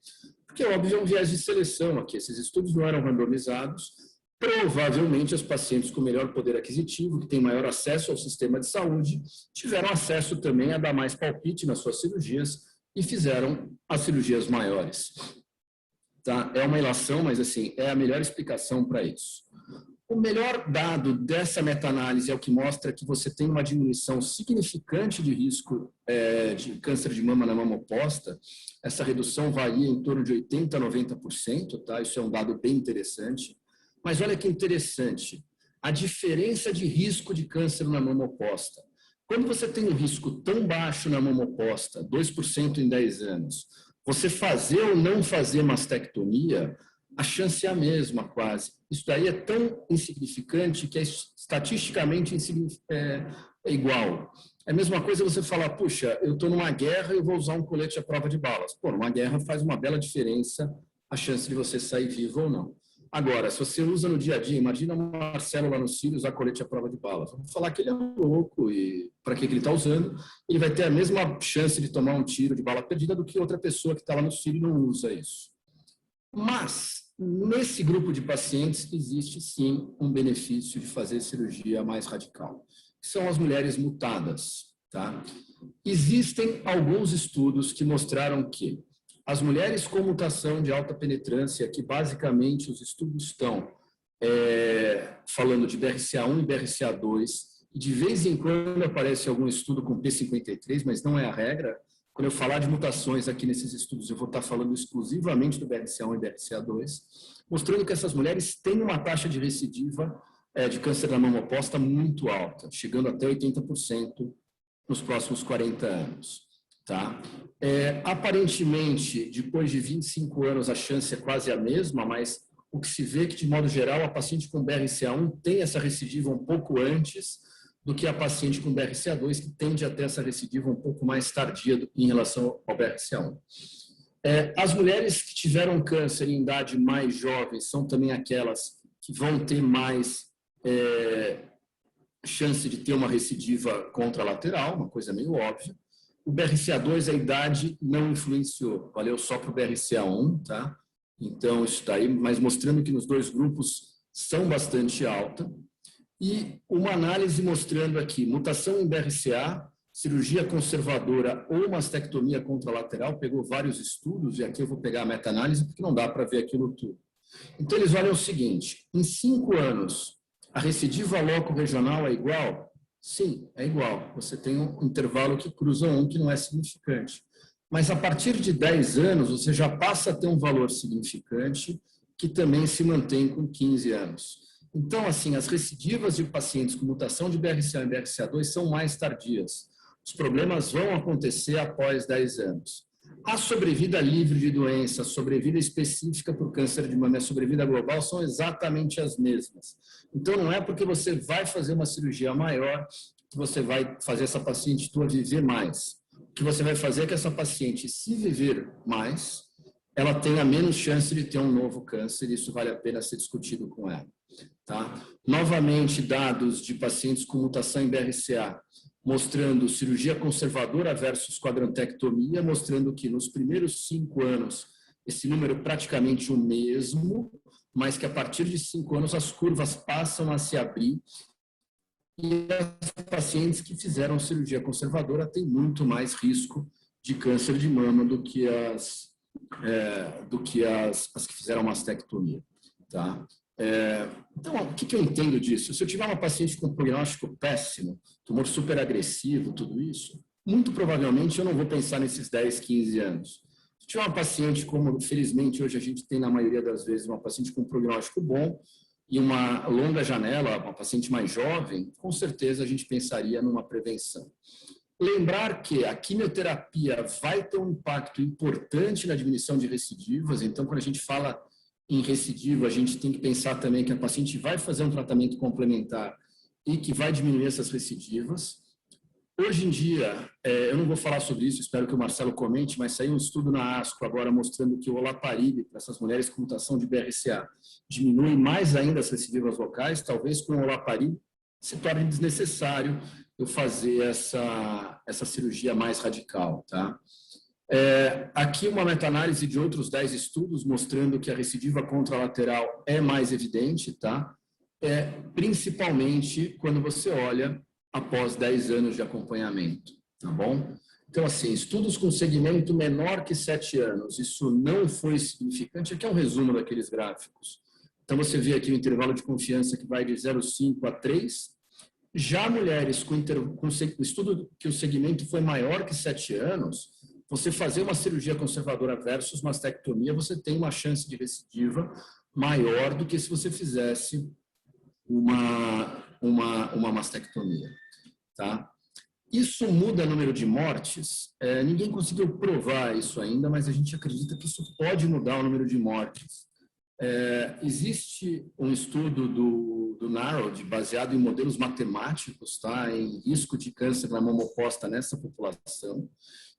Porque, óbvio, é um viés de seleção aqui. Esses estudos não eram randomizados. Provavelmente, as pacientes com melhor poder aquisitivo, que têm maior acesso ao sistema de saúde, tiveram acesso também a dar mais palpite nas suas cirurgias e fizeram as cirurgias maiores. Tá? É uma ilação, mas, assim, é a melhor explicação para isso. O melhor dado dessa meta-análise é o que mostra que você tem uma diminuição significante de risco de câncer de mama na mama oposta. Essa redução varia em torno de 80% a 90%, tá? Isso é um dado bem interessante. Mas olha que interessante, a diferença de risco de câncer na mama oposta. Quando você tem um risco tão baixo na mama oposta, 2% em 10 anos, você fazer ou não fazer mastectomia, a chance é a mesma quase. Isso daí é tão insignificante que é estatisticamente igual. É a mesma coisa você falar, puxa, eu estou numa guerra e eu vou usar um colete à prova de balas. Pô, numa guerra faz uma bela diferença a chance de você sair vivo ou não. Agora, se você usa no dia a dia, imagina o Marcelo lá no Sírio usar colete à prova de balas. Vamos falar que ele é um louco e para que ele está usando, ele vai ter a mesma chance de tomar um tiro de bala perdida do que outra pessoa que está lá no Sírio e não usa isso. Mas, nesse grupo de pacientes, existe sim um benefício de fazer cirurgia mais radical, que são as mulheres mutadas. Tá? Existem alguns estudos que mostraram que as mulheres com mutação de alta penetrância, que basicamente os estudos estão falando de BRCA1 e BRCA2, e de vez em quando aparece algum estudo com P53, mas não é a regra. Quando eu falar de mutações aqui nesses estudos, eu vou estar falando exclusivamente do BRCA1 e BRCA2, mostrando que essas mulheres têm uma taxa de recidiva de câncer da mama oposta muito alta, chegando até 80% nos próximos 40 anos. Tá? Aparentemente, depois de 25 anos, a chance é quase a mesma, mas o que se vê é que, de modo geral, a paciente com BRCA1 tem essa recidiva um pouco antes do que a paciente com BRCA2, que tende a ter essa recidiva um pouco mais tardia em relação ao BRCA1. As mulheres que tiveram câncer em idade mais jovem são também aquelas que vão ter mais chance de ter uma recidiva contralateral, uma coisa meio óbvia. O BRCA2, a idade não influenciou, valeu só para o BRCA1, tá? Então, isso daí, mas mostrando que nos dois grupos são bastante alta. E uma análise mostrando aqui, mutação em BRCA, cirurgia conservadora ou mastectomia contralateral, pegou vários estudos, e aqui eu vou pegar a meta-análise, porque não dá para ver aquilo tudo. Então, eles olham o seguinte, em 5 anos, a recidiva loco-regional é igual? Sim, é igual. Você tem um intervalo que cruza que não é significante. Mas a partir de 10 anos, você já passa a ter um valor significante que também se mantém com 15 anos. Então, assim, as recidivas de pacientes com mutação de BRCA e BRCA2 são mais tardias. Os problemas vão acontecer após 10 anos. A sobrevida livre de doença, a sobrevida específica por câncer de mama e a sobrevida global são exatamente as mesmas. Então, não é porque você vai fazer uma cirurgia maior que você vai fazer essa paciente tua viver mais. O que você vai fazer é que essa paciente, se viver mais, ela tenha menos chance de ter um novo câncer, e isso vale a pena ser discutido com ela. Tá? Novamente, dados de pacientes com mutação em BRCA, mostrando cirurgia conservadora versus quadrantectomia, mostrando que nos primeiros 5 anos esse número é praticamente o mesmo, mas que a partir de 5 anos as curvas passam a se abrir E as pacientes que fizeram cirurgia conservadora têm muito mais risco de câncer de mama do que as que fizeram mastectomia. Tá? Então, o que eu entendo disso? Se eu tiver uma paciente com prognóstico péssimo, tumor super agressivo, tudo isso, muito provavelmente eu não vou pensar nesses 10, 15 anos. Se tiver uma paciente, como felizmente hoje a gente tem na maioria das vezes, uma paciente com prognóstico bom e uma longa janela, uma paciente mais jovem, com certeza a gente pensaria numa prevenção. Lembrar que a quimioterapia vai ter um impacto importante na diminuição de recidivas, então quando a gente fala em recidiva, a gente tem que pensar também que a paciente vai fazer um tratamento complementar e que vai diminuir essas recidivas. Hoje em dia, eu não vou falar sobre isso, espero que o Marcelo comente, mas saiu um estudo na ASCO agora mostrando que o olaparib, para essas mulheres com mutação de BRCA, diminui mais ainda as recidivas locais, talvez com o olaparib se torne desnecessário eu fazer essa cirurgia mais radical. Tá? Aqui uma meta-análise de outros 10 estudos mostrando que a recidiva contralateral é mais evidente, tá? Principalmente quando você olha após 10 anos de acompanhamento, tá bom? Então, assim, estudos com segmento menor que 7 anos, isso não foi significante. Aqui é um resumo daqueles gráficos. Então, você vê aqui o intervalo de confiança que vai de 0,5 a 3. Já mulheres com estudo que o segmento foi maior que 7 anos, você fazer uma cirurgia conservadora versus mastectomia, você tem uma chance de recidiva maior do que se você fizesse uma mastectomia. Tá? Isso muda o número de mortes? Ninguém conseguiu provar isso ainda, mas a gente acredita que isso pode mudar o número de mortes. Existe um estudo do NAROD, baseado em modelos matemáticos, tá, em risco de câncer na mama oposta nessa população,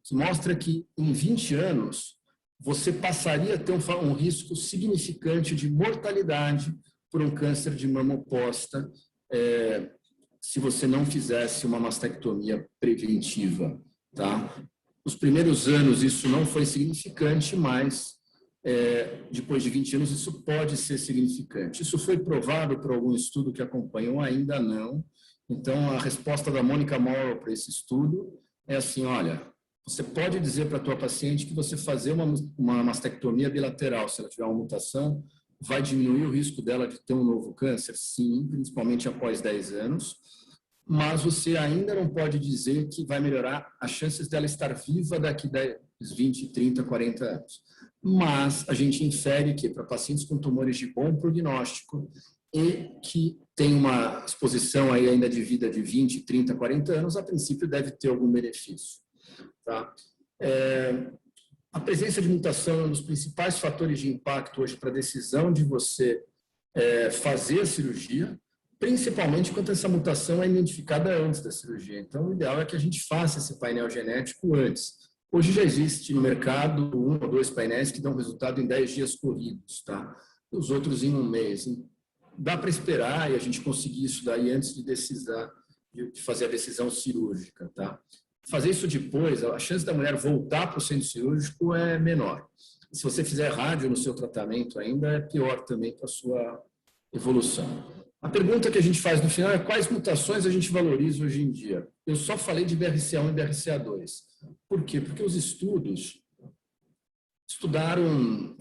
que mostra que em 20 anos você passaria a ter um risco significante de mortalidade por um câncer de mama oposta se você não fizesse uma mastectomia preventiva. Tá? Nos primeiros anos isso não foi significante, mas depois de 20 anos isso pode ser significante. Isso foi provado por algum estudo que acompanham? Ainda não. Então, a resposta da Mônica Morrow para esse estudo é assim, olha, você pode dizer para a tua paciente que você fazer uma mastectomia bilateral, se ela tiver uma mutação, vai diminuir o risco dela de ter um novo câncer? Sim, principalmente após 10 anos. Mas você ainda não pode dizer que vai melhorar as chances dela estar viva daqui a 10, 20, 30, 40 anos. Mas a gente infere que para pacientes com tumores de bom prognóstico e que tem uma exposição aí ainda de vida de 20, 30, 40 anos, a princípio deve ter algum benefício. Tá? A presença de mutação é um dos principais fatores de impacto hoje para a decisão de você fazer a cirurgia, principalmente quando essa mutação é identificada antes da cirurgia. Então, o ideal é que a gente faça esse painel genético antes. Hoje já existe no mercado 1 ou 2 painéis que dão resultado em 10 dias corridos, tá? E os outros em 1 mês. Dá para esperar e a gente conseguir isso daí antes de fazer a decisão cirúrgica, tá? Fazer isso depois, a chance da mulher voltar para o centro cirúrgico é menor. E se você fizer rádio no seu tratamento ainda, é pior também para a sua evolução. A pergunta que a gente faz no final é quais mutações a gente valoriza hoje em dia. Eu só falei de BRCA1 e BRCA2. Por quê? Porque os estudaram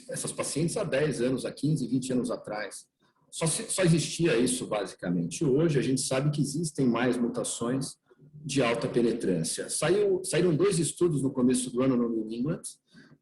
essas pacientes há 10 anos, há 15, 20 anos atrás. Só existia isso, basicamente. Hoje, a gente sabe que existem mais mutações de alta penetrância. Saíram 2 estudos no começo do ano no New England,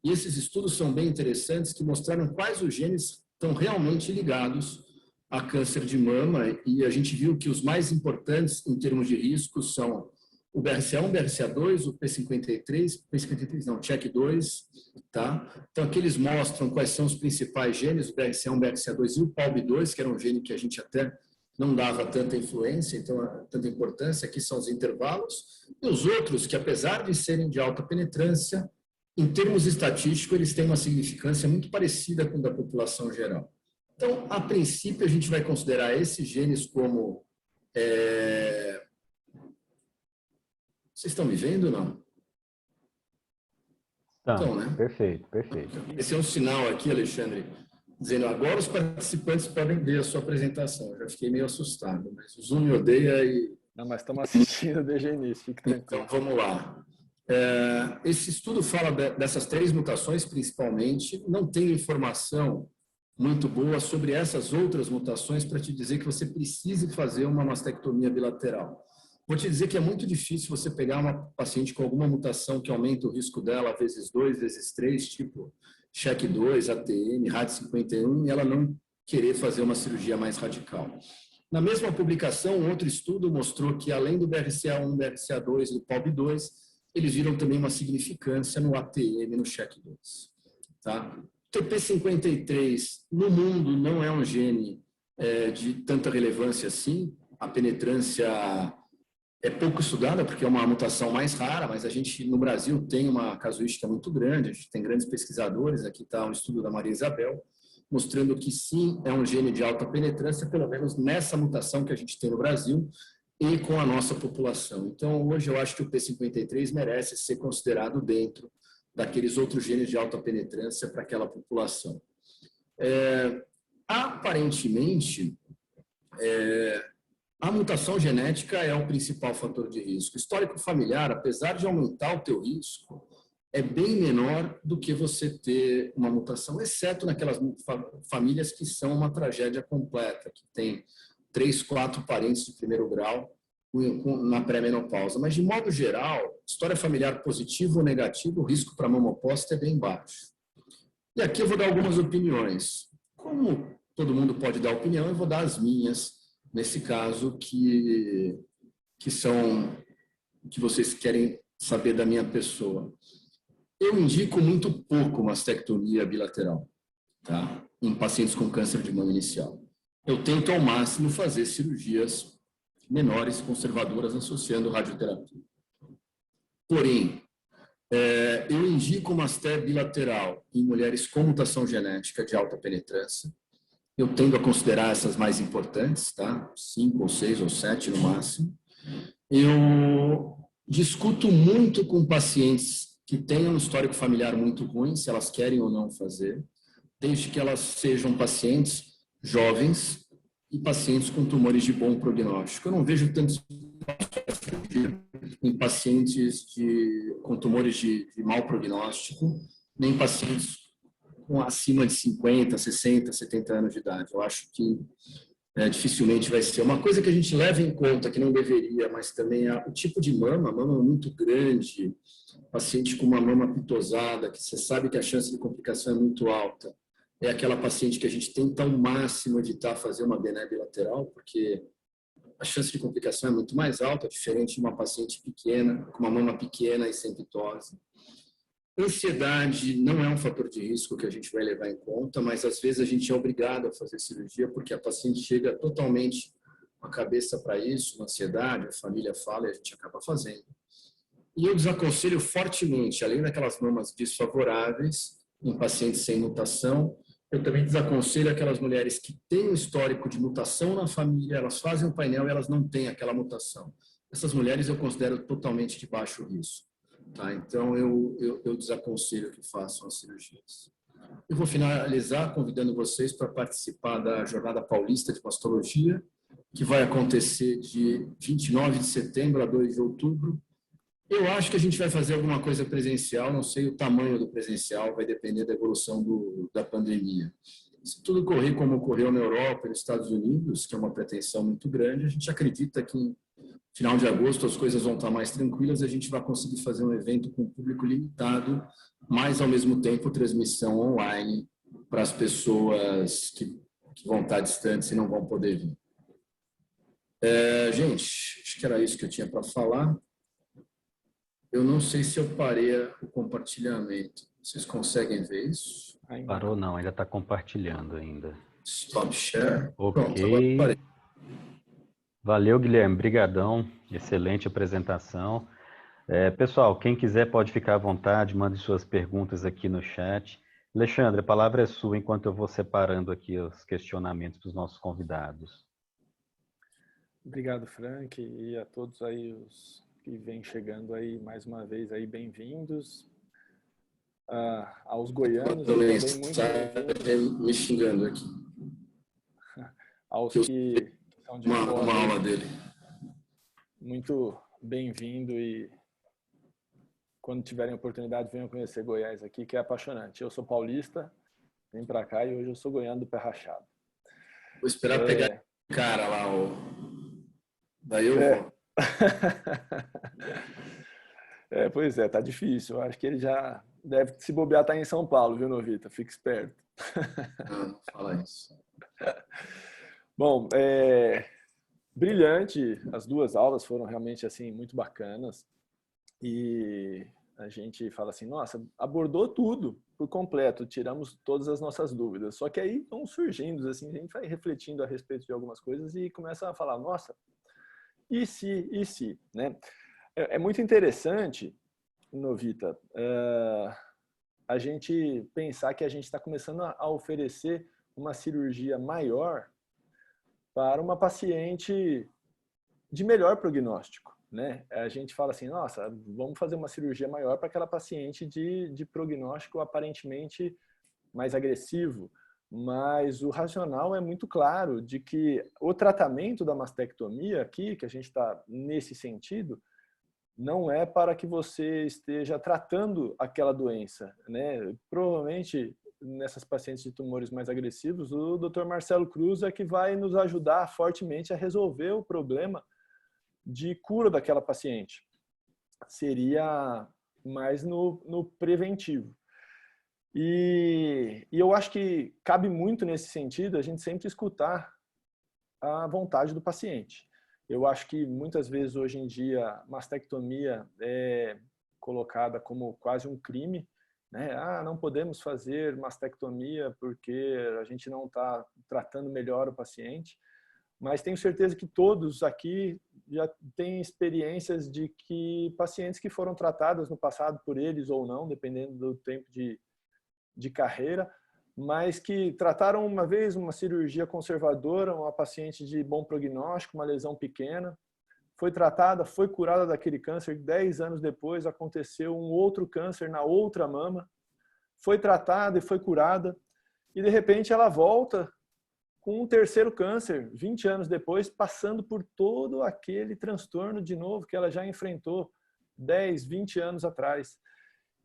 e esses estudos são bem interessantes, que mostraram quais os genes estão realmente ligados a câncer de mama, e a gente viu que os mais importantes em termos de risco são o BRCA1, BRCA2, o P53 não, CHEK2, tá? Então, aqui eles mostram quais são os principais genes, o BRCA1, BRCA2 e o PALB2, que era um gene que a gente até não dava tanta influência, então, tanta importância, aqui são os intervalos, e os outros, que apesar de serem de alta penetrância, em termos estatísticos, eles têm uma significância muito parecida com a da população geral. Então, a princípio, a gente vai considerar esses genes como... Vocês estão me vendo ou não? Tá, Então, né? Perfeito, perfeito. Esse é um sinal aqui, Alexandre, dizendo, agora os participantes podem ver a sua apresentação. Eu já fiquei meio assustado, mas o Zoom me odeia e... Não, mas estamos assistindo desde o início, fique tranquilo. Então, vamos lá. Esse estudo fala dessas 3 mutações, principalmente. Não tenho informação muito boa sobre essas outras mutações para te dizer que você precise fazer uma mastectomia bilateral. Vou te dizer que é muito difícil você pegar uma paciente com alguma mutação que aumenta o risco dela vezes 2, vezes 3, tipo SHEQ2, ATM, RAD51, e ela não querer fazer uma cirurgia mais radical. Na mesma publicação, um outro estudo mostrou que, além do BRCA1, BRCA2 e do PALB2, eles viram também uma significância no ATM, no SHEQ2. Tá? O TP53 no mundo não é um gene de tanta relevância assim. A penetrância é pouco estudada porque é uma mutação mais rara, mas a gente no Brasil tem uma casuística muito grande, a gente tem grandes pesquisadores, aqui está um estudo da Maria Isabel, mostrando que sim, é um gene de alta penetrância, pelo menos nessa mutação que a gente tem no Brasil e com a nossa população. Então, hoje eu acho que o P53 merece ser considerado dentro daqueles outros genes de alta penetrância para aquela população. Aparentemente, a mutação genética é o principal fator de risco. O histórico familiar, apesar de aumentar o teu risco, é bem menor do que você ter uma mutação, exceto naquelas famílias que são uma tragédia completa, que tem 3, 4 parentes de primeiro grau na pré-menopausa. Mas, de modo geral, história familiar positiva ou negativa, o risco para mama oposta é bem baixo. E aqui eu vou dar algumas opiniões. Como todo mundo pode dar opinião, eu vou dar as minhas, nesse caso, que vocês querem saber da minha pessoa. Eu indico muito pouco mastectomia bilateral, tá? Em pacientes com câncer de mama inicial. Eu tento ao máximo fazer cirurgias menores, conservadoras, associando radioterapia. Porém, eu indico masté bilateral em mulheres com mutação genética de alta penetrância. Eu tendo a considerar essas mais importantes, tá? 5 ou 6 ou 7 no máximo. Eu discuto muito com pacientes que tenham um histórico familiar muito ruim, se elas querem ou não fazer, desde que elas sejam pacientes jovens e pacientes com tumores de bom prognóstico. Eu não vejo tanto em pacientes com tumores de mau prognóstico, nem pacientes com acima de 50, 60, 70 anos de idade. Eu acho que dificilmente vai ser. Uma coisa que a gente leva em conta, que não deveria, mas também é o tipo de mama, mama muito grande, paciente com uma mama pitosada, que você sabe que a chance de complicação é muito alta. É aquela paciente que a gente tenta ao máximo evitar fazer uma BNE bilateral, porque a chance de complicação é muito mais alta, diferente de uma paciente pequena, com uma mama pequena e sem pitose. Ansiedade não é um fator de risco que a gente vai levar em conta, mas às vezes a gente é obrigado a fazer cirurgia porque a paciente chega totalmente com a cabeça para isso, uma ansiedade, a família fala e a gente acaba fazendo. E eu desaconselho fortemente, além daquelas mamas desfavoráveis em pacientes sem mutação, eu também desaconselho aquelas mulheres que têm um histórico de mutação na família, elas fazem um painel e elas não têm aquela mutação. Essas mulheres eu considero totalmente de baixo risco. Tá? Então, eu desaconselho que façam as cirurgias. Eu vou finalizar convidando vocês para participar da Jornada Paulista de Mastologia, que vai acontecer de 29 de setembro a 2 de outubro. Eu acho que a gente vai fazer alguma coisa presencial, não sei o tamanho do presencial, vai depender da evolução da pandemia. Se tudo correr como ocorreu na Europa e nos Estados Unidos, que é uma pretensão muito grande, a gente acredita que em final de agosto as coisas vão estar mais tranquilas, a gente vai conseguir fazer um evento com público limitado, mas ao mesmo tempo transmissão online para as pessoas que vão estar distantes e não vão poder vir. Gente, acho que era isso que eu tinha para falar. Eu não sei se eu parei o compartilhamento. Vocês conseguem ver isso? Parou não, ainda está compartilhando ainda. Stop share. Ok. Pronto, agora parei. Valeu, Guilherme. Brigadão. Excelente apresentação. Pessoal, quem quiser pode ficar à vontade, mande suas perguntas aqui no chat. Alexandre, a palavra é sua enquanto eu vou separando aqui os questionamentos para os nossos convidados. Obrigado, Frank, e a todos aí os que vêm chegando aí mais uma vez aí, bem-vindos. aos goianos, Mandou e também muito mensagem me xingando aqui. aos que são de fora. Uma aula dele. Muito bem-vindo e quando tiverem oportunidade venham conhecer Goiás aqui, que é apaixonante. Eu sou paulista, vim para cá e hoje eu sou goiano do pé rachado. Vou esperar pegar o cara lá, daí eu vou. Pois é, tá difícil. Eu acho que ele já deve se bobear, tá em São Paulo, viu, Novita? Fique esperto. Não fala isso. Bom, brilhante. As duas aulas foram realmente assim muito bacanas e a gente fala assim, nossa, abordou tudo por completo, tiramos todas as nossas dúvidas. Só que aí vão surgindo, assim, a gente vai refletindo a respeito de algumas coisas e começa a falar, nossa, e se, né? É muito interessante, Novita, a gente pensar que a gente está começando a oferecer uma cirurgia maior para uma paciente de melhor prognóstico, né? A gente fala assim, nossa, vamos fazer uma cirurgia maior para aquela paciente de prognóstico aparentemente mais agressivo, mas o racional é muito claro de que o tratamento da mastectomia aqui, que a gente está nesse sentido, não é para que você esteja tratando aquela doença, né? Provavelmente, nessas pacientes de tumores mais agressivos, o Dr. Marcelo Cruz é que vai nos ajudar fortemente a resolver o problema de cura daquela paciente. Seria mais no preventivo. E eu acho que cabe muito nesse sentido a gente sempre escutar a vontade do paciente. Eu acho que muitas vezes hoje em dia mastectomia é colocada como quase um crime, né? Não podemos fazer mastectomia porque a gente não está tratando melhor o paciente. Mas tenho certeza que todos aqui já têm experiências de que pacientes que foram tratadas no passado por eles ou não, dependendo do tempo de carreira, mas que trataram uma vez uma cirurgia conservadora, uma paciente de bom prognóstico, uma lesão pequena, foi tratada, foi curada daquele câncer, 10 anos depois aconteceu um outro câncer na outra mama, foi tratada e foi curada, e de repente ela volta com um terceiro câncer, 20 anos depois, passando por todo aquele transtorno de novo que ela já enfrentou 10, 20 anos atrás.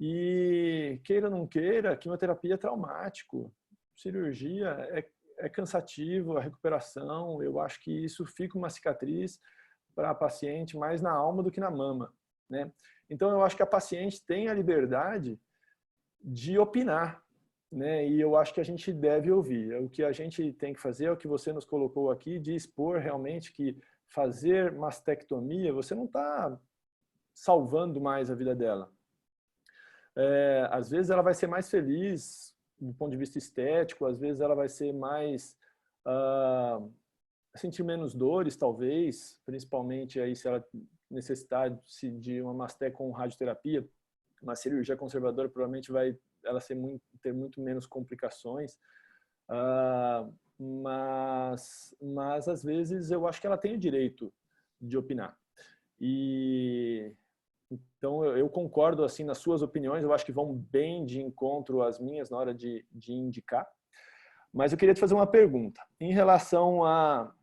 E queira ou não queira, quimioterapia é traumático, cirurgia é cansativo, a recuperação, eu acho que isso fica uma cicatriz para a paciente mais na alma do que na mama, né? Então eu acho que a paciente tem a liberdade de opinar, né? E eu acho que a gente deve ouvir. O que a gente tem que fazer é o que você nos colocou aqui, de expor realmente que fazer mastectomia, você não está salvando mais a vida dela. Às vezes ela vai ser mais feliz do ponto de vista estético, às vezes ela vai ser mais sentir menos dores, talvez, principalmente aí se ela necessitar de uma masté com radioterapia, uma cirurgia conservadora provavelmente vai ela ter muito menos complicações, mas às vezes eu acho que ela tem o direito de opinar. E então eu concordo assim nas suas opiniões, eu acho que vão bem de encontro às minhas na hora de indicar. Mas eu queria te fazer uma pergunta em relação a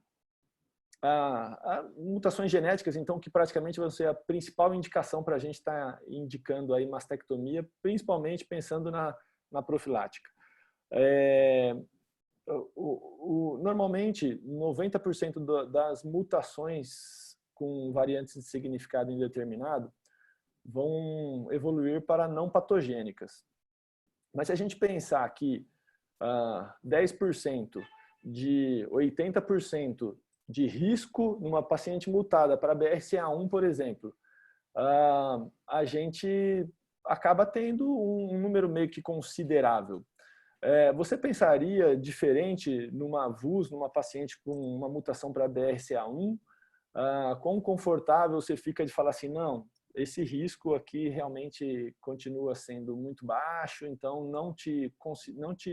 mutações genéticas, então, que praticamente vão ser a principal indicação para a gente estar indicando aí mastectomia, principalmente pensando na profilática. Normalmente, 90% das mutações com variantes de significado indeterminado vão evoluir para não patogênicas. Mas se a gente pensar que 10% de 80% de risco numa paciente mutada para BRCA1, por exemplo, a gente acaba tendo um número meio que considerável. Você pensaria diferente numa VUS, numa paciente com uma mutação para BRCA1? Quão confortável você fica de falar assim, não, esse risco aqui realmente continua sendo muito baixo, então não te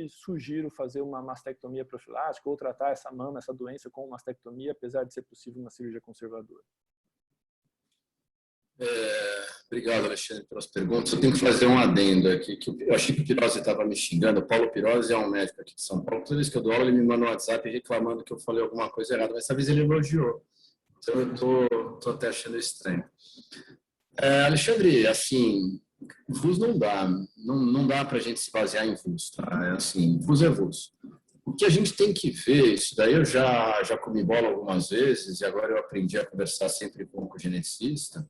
sugiro fazer uma mastectomia profilática ou tratar essa mama, essa doença com mastectomia, apesar de ser possível uma cirurgia conservadora. Obrigado, Alexandre, pelas perguntas. Eu tenho que fazer um adendo aqui, que eu achei que o Pirozzi estava me xingando. O Paulo Pirozzi é um médico aqui de São Paulo. Toda vez que eu dou aula, ele me manda um WhatsApp reclamando que eu falei alguma coisa errada, mas essa vez ele elogiou. Então, eu estou até achando estranho. Alexandre, assim, VUS não dá para a gente se basear em VUS, tá? É assim, VUS é VUS. O que a gente tem que ver, isso daí eu já comi bola algumas vezes e agora eu aprendi a conversar sempre com o geneticista,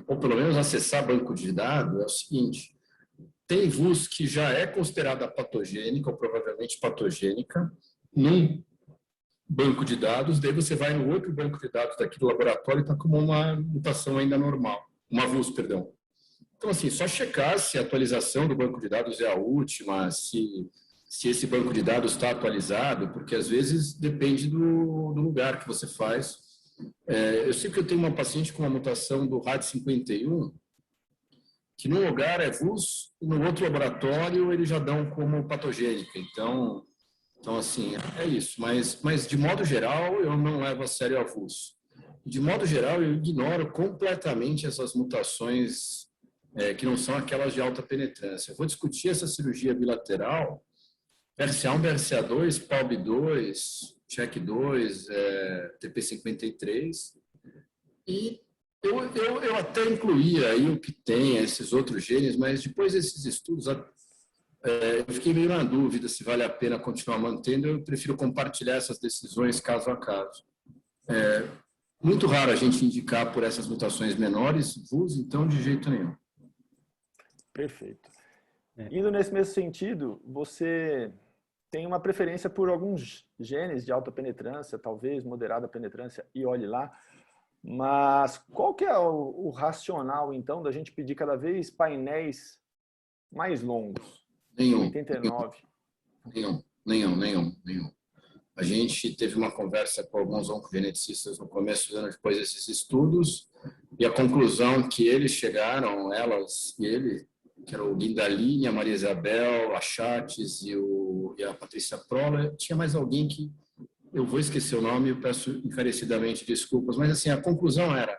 ou pelo menos acessar banco de dados, é o seguinte: tem VUS que já é considerada patogênica ou provavelmente patogênica num banco de dados, daí você vai no outro banco de dados daquele laboratório e está como uma mutação ainda normal, uma VUS, perdão. Então, assim, só checar se a atualização do banco de dados é a última, se esse banco de dados está atualizado, porque às vezes depende do lugar que você faz. Eu sei que eu tenho uma paciente com uma mutação do RAD51, que num lugar é VUS, e no outro laboratório eles já dão como patogênica. Então assim, é isso. Mas, de modo geral, eu não levo a sério a VUS. De modo geral, eu ignoro completamente essas mutações que não são aquelas de alta penetrância. Eu vou discutir essa cirurgia bilateral, BRCA1, BRCA2, PALB2, CHEK2, TP53, e eu até incluía aí o que tem, esses outros genes, mas depois desses estudos, eu fiquei meio na dúvida se vale a pena continuar mantendo. Eu prefiro compartilhar essas decisões caso a caso. Muito raro a gente indicar por essas mutações menores, VUS, então de jeito nenhum. Perfeito. Indo nesse mesmo sentido, você tem uma preferência por alguns genes de alta penetrância, talvez moderada penetrância, e olhe lá. Mas qual que é o racional, então, da gente pedir cada vez painéis mais longos? Nenhum. 89. Nenhum. A gente teve uma conversa com alguns oncogeneticistas no começo do ano, depois desses estudos, e a conclusão que eles chegaram, elas e ele, que era o Guindaline, a Maria Isabel, a Chates e a Patrícia Prola, tinha mais alguém que eu vou esquecer o nome, eu peço encarecidamente desculpas, mas assim, a conclusão era,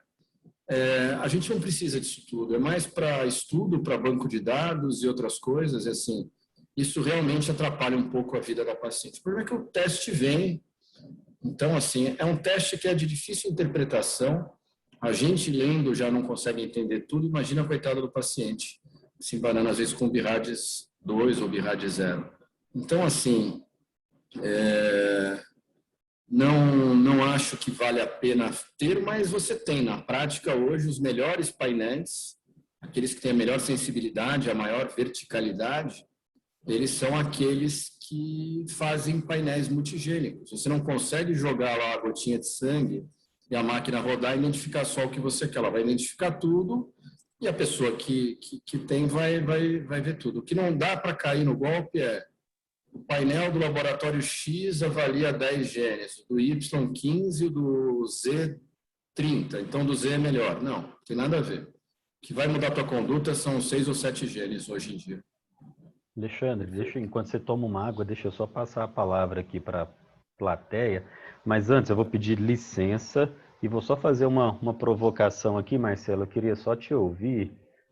a gente não precisa disso tudo, é mais para estudo, para banco de dados e outras coisas, e assim, isso realmente atrapalha um pouco a vida da paciente. O problema é que o teste vem, então assim, é um teste que é de difícil interpretação, a gente lendo já não consegue entender tudo, imagina a coitada do paciente, se embanando às vezes com BIRADS 2 ou BIRADS 0. Então assim, não acho que vale a pena ter, mas você tem na prática hoje os melhores painéis, aqueles que têm a melhor sensibilidade, a maior verticalidade, eles são aqueles que fazem painéis multigênicos. Você não consegue jogar lá a gotinha de sangue e a máquina rodar e identificar só o que você quer. Ela vai identificar tudo e a pessoa que tem vai ver tudo. O que não dá para cair no golpe é o painel do laboratório X avalia 10 genes, do Y15 e do Z30, então do Z é melhor. Não tem nada a ver. O que vai mudar a tua conduta são 6 ou 7 genes hoje em dia. Alexandre, enquanto você toma uma água, deixa eu só passar a palavra aqui para a plateia, mas antes eu vou pedir licença e vou só fazer uma provocação aqui, Marcelo, eu queria só te ouvir.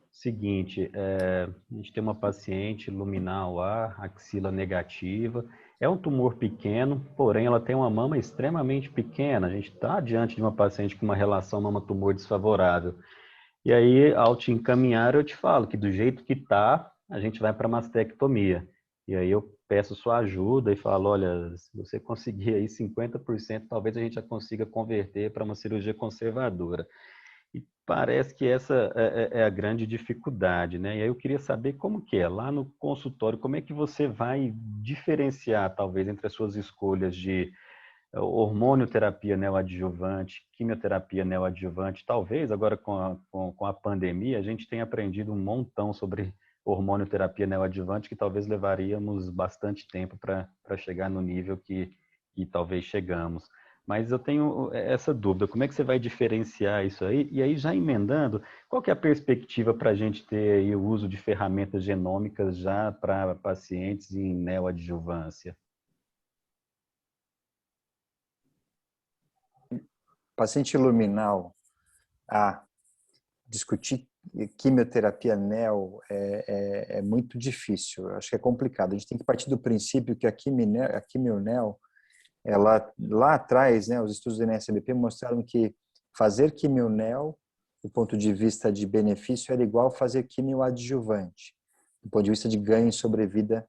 Seguinte, a gente tem uma paciente luminal A, axila negativa, é um tumor pequeno, porém ela tem uma mama extremamente pequena, a gente está diante de uma paciente com uma relação mama-tumor desfavorável. E aí, ao te encaminhar, eu te falo que do jeito que está, a gente vai para mastectomia. E aí eu peço sua ajuda e falo, olha, se você conseguir aí 50%, talvez a gente já consiga converter para uma cirurgia conservadora. E parece que essa é a grande dificuldade, né? E aí eu queria saber como que é, lá no consultório, como é que você vai diferenciar, talvez, entre as suas escolhas de hormonioterapia neoadjuvante, quimioterapia neoadjuvante, talvez agora com a pandemia a gente tenha aprendido um montão sobre hormonioterapia neoadjuvante que talvez levaríamos bastante tempo para chegar no nível que talvez chegamos. Mas eu tenho essa dúvida, como é que você vai diferenciar isso aí? E aí, já emendando, qual que é a perspectiva para a gente ter aí o uso de ferramentas genômicas já para pacientes em neoadjuvância? Paciente luminal A discutir quimioterapia neo é muito difícil. Eu acho que é complicado. A gente tem que partir do princípio que a quimio neo, ela, lá atrás, né, os estudos do NSBP mostraram que fazer quimio neo, do ponto de vista de benefício, era igual fazer quimio adjuvante, do ponto de vista de ganho em sobrevida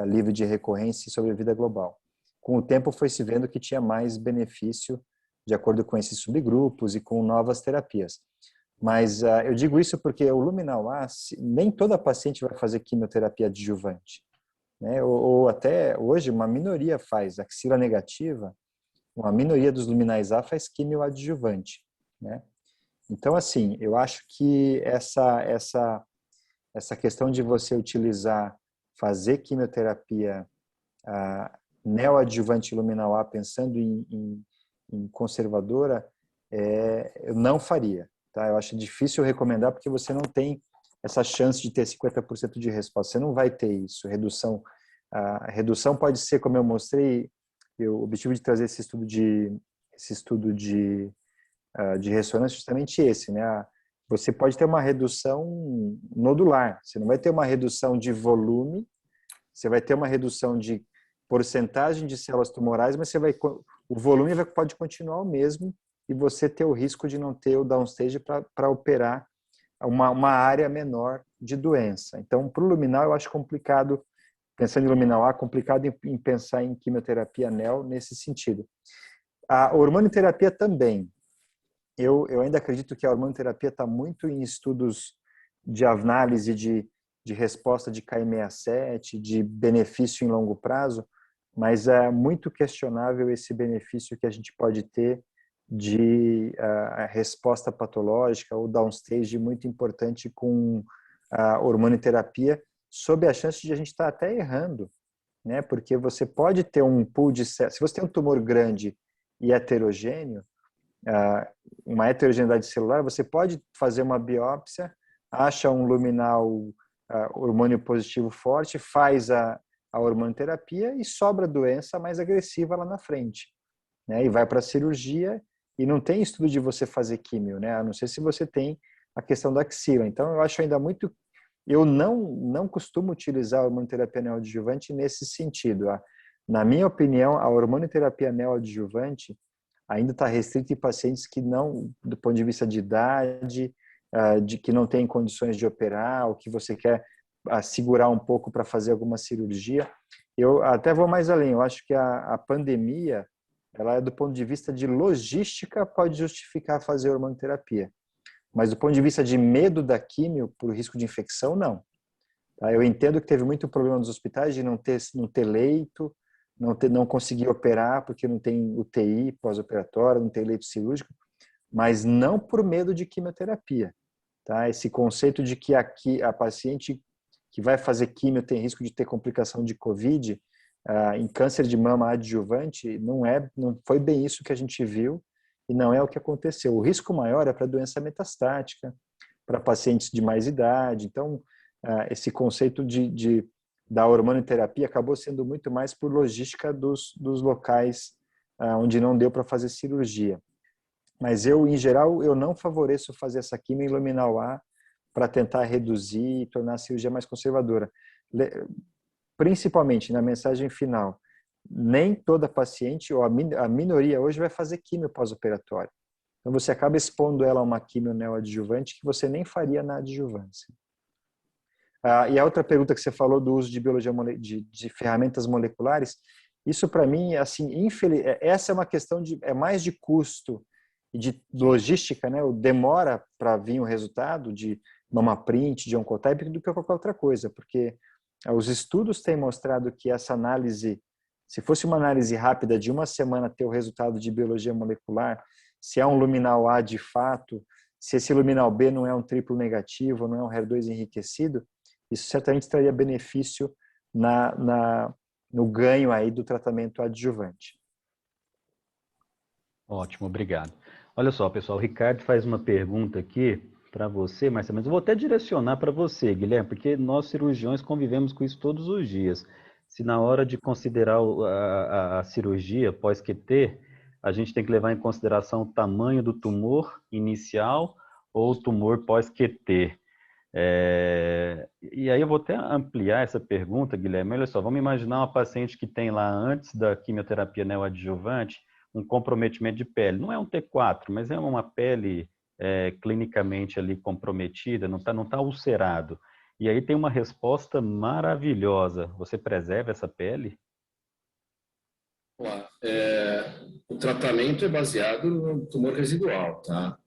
livre de recorrência e sobrevida global. Com o tempo foi se vendo que tinha mais benefício de acordo com esses subgrupos e com novas terapias. Mas eu digo isso porque o luminal A, nem toda paciente vai fazer quimioterapia adjuvante, né? Ou até hoje uma minoria faz axila negativa, uma minoria dos luminais A faz quimio adjuvante, né? Então, assim, eu acho que essa questão de você utilizar, fazer quimioterapia neoadjuvante luminal A pensando em conservadora, eu não faria. Tá? Eu acho difícil recomendar porque você não tem essa chance de ter 50% de resposta. Você não vai ter isso. A redução pode ser, como eu mostrei, o objetivo de trazer esse estudo de ressonância é justamente esse, né? Você pode ter uma redução nodular. Você não vai ter uma redução de volume, você vai ter uma redução de porcentagem de células tumorais, mas o volume pode continuar o mesmo e você ter o risco de não ter o downstage para operar uma área menor de doença. Então, para o luminal, eu acho complicado, pensando em luminal A, complicado em pensar em quimioterapia neo nesse sentido. A hormonoterapia também. Eu ainda acredito que a hormonoterapia está muito em estudos de análise de resposta de KM67, de benefício em longo prazo, mas é muito questionável esse benefício que a gente pode ter de resposta patológica ou downstage muito importante com a hormonoterapia, sob a chance de a gente estar até errando, né? Porque você pode ter um pool de células, se você tem um tumor grande e heterogêneo, uma heterogeneidade celular, você pode fazer uma biópsia, acha um luminal hormônio positivo forte, faz a hormonoterapia e sobra doença mais agressiva lá na frente, né? E vai para a cirurgia e não tem estudo de você fazer químio, né? A não ser se você tem a questão da axila. Então, eu acho ainda muito... Eu não costumo utilizar a hormonoterapia neoadjuvante nesse sentido. Na minha opinião, a hormonoterapia neoadjuvante ainda está restrita em pacientes que não, do ponto de vista de idade, de que não tem condições de operar, ou que você quer segurar um pouco para fazer alguma cirurgia. Eu até vou mais além, eu acho que a pandemia, ela é do ponto de vista de logística, pode justificar fazer hormonoterapia. Mas do ponto de vista de medo da químio, por risco de infecção, não. Tá? Eu entendo que teve muito problema nos hospitais de não ter leito, não conseguir operar porque não tem UTI pós-operatória, não tem leito cirúrgico, mas não por medo de quimioterapia. Tá? Esse conceito de que aqui a paciente que vai fazer quimio tem risco de ter complicação de COVID em câncer de mama adjuvante, não foi bem isso que a gente viu e não é o que aconteceu. O risco maior é para doença metastática, para pacientes de mais idade. Então, esse conceito da hormonoterapia acabou sendo muito mais por logística dos locais onde não deu para fazer cirurgia. Mas em geral, eu não favoreço fazer essa quimio em luminal A para tentar reduzir e tornar a cirurgia mais conservadora. Principalmente na mensagem final, nem toda paciente, ou a minoria hoje, vai fazer quimio pós-operatório. Então, você acaba expondo ela a uma quimio neoadjuvante que você nem faria na adjuvância. E a outra pergunta que você falou do uso de biologia de ferramentas moleculares, isso para mim, assim, essa é uma questão mais de custo e de logística, né? Demora para vir o resultado de mama print, de oncotype, do que qualquer outra coisa, porque os estudos têm mostrado que essa análise, se fosse uma análise rápida de uma semana ter o resultado de biologia molecular, se é um luminal A de fato, se esse luminal B não é um triplo negativo, não é um HER2 enriquecido, isso certamente traria benefício no ganho aí do tratamento adjuvante. Ótimo, obrigado. Olha só, pessoal, o Ricardo faz uma pergunta aqui para você, mais ou menos. Eu vou até direcionar para você, Guilherme, porque nós cirurgiões convivemos com isso todos os dias. Se na hora de considerar a cirurgia pós-QT, a gente tem que levar em consideração o tamanho do tumor inicial ou tumor pós-QT. E aí eu vou até ampliar essa pergunta, Guilherme. Olha só, vamos imaginar uma paciente que tem lá, antes da quimioterapia neoadjuvante, um comprometimento de pele. Não é um T4, mas é uma pele clinicamente ali comprometida, não tá ulcerado. E aí tem uma resposta maravilhosa. Você preserva essa pele? O tratamento é baseado no tumor residual, tá?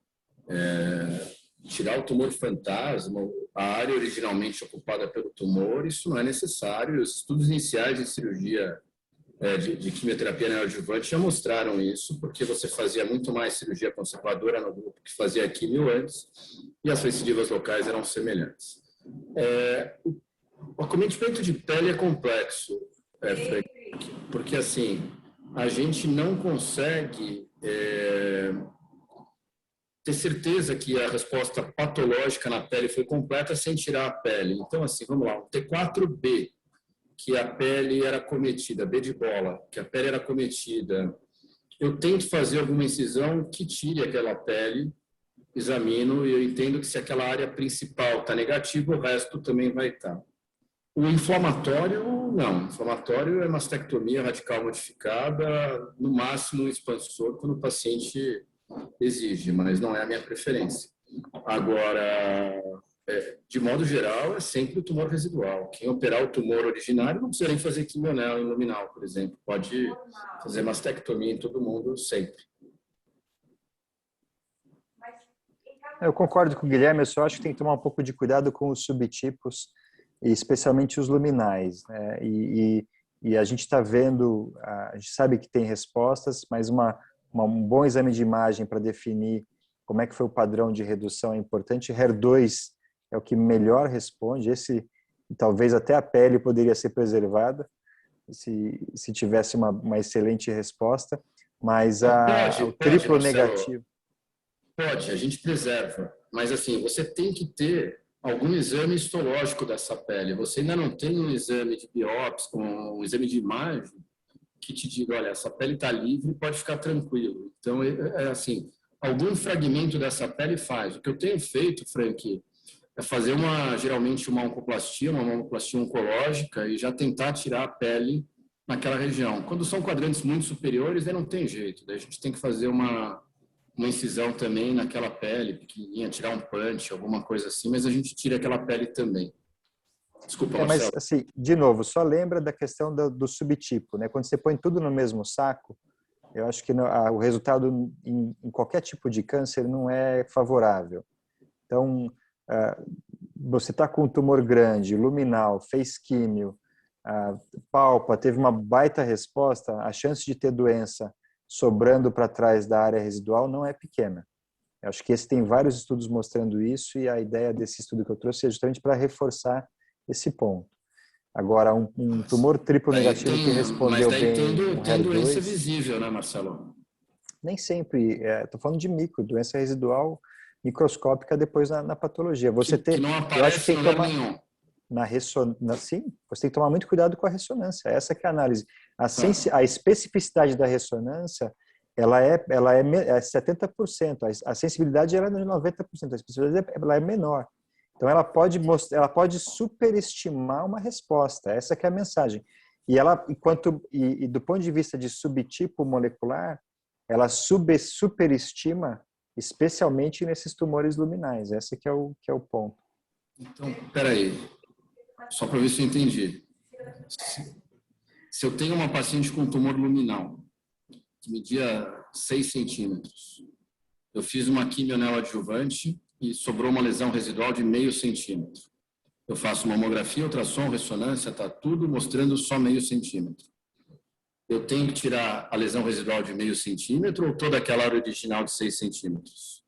Tirar o tumor fantasma, a área originalmente ocupada pelo tumor, isso não é necessário. Os estudos iniciais de cirurgia de quimioterapia neoadjuvante já mostraram isso, porque você fazia muito mais cirurgia conservadora no grupo que fazia quimio antes, e as recidivas locais eram semelhantes. O acometimento de pele é complexo, Frank, porque assim, a gente não consegue ter certeza que a resposta patológica na pele foi completa sem tirar a pele. Então, assim, vamos lá, um T4B, que a pele era acometida, B de bola, que a pele era acometida, eu tento fazer alguma incisão que tire aquela pele, examino e eu entendo que se aquela área principal está negativa, o resto também vai estar. O inflamatório, não. O inflamatório é mastectomia radical modificada, no máximo um expansor, quando o paciente exige, mas não é a minha preferência. Agora, de modo geral, é sempre o tumor residual. Quem operar o tumor originário não precisa nem fazer quimionel e luminal, por exemplo. Pode fazer mastectomia em todo mundo, sempre. Eu concordo com o Guilherme, eu só acho que tem que tomar um pouco de cuidado com os subtipos, e especialmente os luminais, né? E a gente está vendo, a gente sabe que tem respostas, mas um bom exame de imagem para definir como é que foi o padrão de redução é importante. HER2 é o que melhor responde, esse talvez até a pele poderia ser preservada se tivesse uma excelente resposta, mas o triplo Marcelo, negativo... Pode, a gente preserva, mas assim, você tem que ter algum exame histológico dessa pele. Você ainda não tem um exame de biópsia, um exame de imagem que te diga, olha, essa pele está livre, pode ficar tranquilo. Então, assim, algum fragmento dessa pele faz. O que eu tenho feito, Frank, é fazer geralmente uma oncoplastia, uma mamoplastia oncológica e já tentar tirar a pele naquela região. Quando são quadrantes muito superiores, aí não tem jeito. Daí a gente tem que fazer uma incisão também naquela pele pequenininha, tirar um punch, alguma coisa assim, mas a gente tira aquela pele também. Desculpa, Marcelo. Mas, assim, de novo, só lembra da questão do subtipo, né? Quando você põe tudo no mesmo saco, eu acho que o resultado em qualquer tipo de câncer não é favorável. Então, você está com um tumor grande, luminal, fez químio, palpa, teve uma baita resposta, a chance de ter doença sobrando para trás da área residual não é pequena. Eu acho que tem vários estudos mostrando isso e a ideia desse estudo que eu trouxe é justamente para reforçar esse ponto. Agora, um tumor triplo negativo que respondeu bem tem doença visível, né, Marcelo? Nem sempre. Estou falando de doença residual microscópica depois na patologia. Você que não aparece em lugar nenhum. Sim, você tem que tomar muito cuidado com a ressonância. Essa que é a análise. A especificidade da ressonância, ela é 70%. A sensibilidade ela é de 90%. A especificidade ela é menor. Então ela pode superestimar uma resposta. Essa que é a mensagem. E do ponto de vista de subtipo molecular, ela superestima, especialmente nesses tumores luminais. Esse que é o ponto. Então, espera aí. Só para ver se eu entendi. Se eu tenho uma paciente com tumor luminal, que media 6 centímetros, eu fiz uma quimio neoadjuvante e sobrou uma lesão residual de meio centímetro. Eu faço mamografia, ultrassom, ressonância, está tudo mostrando só meio centímetro. Eu tenho que tirar a lesão residual de meio centímetro ou toda aquela área original de 6 centímetros?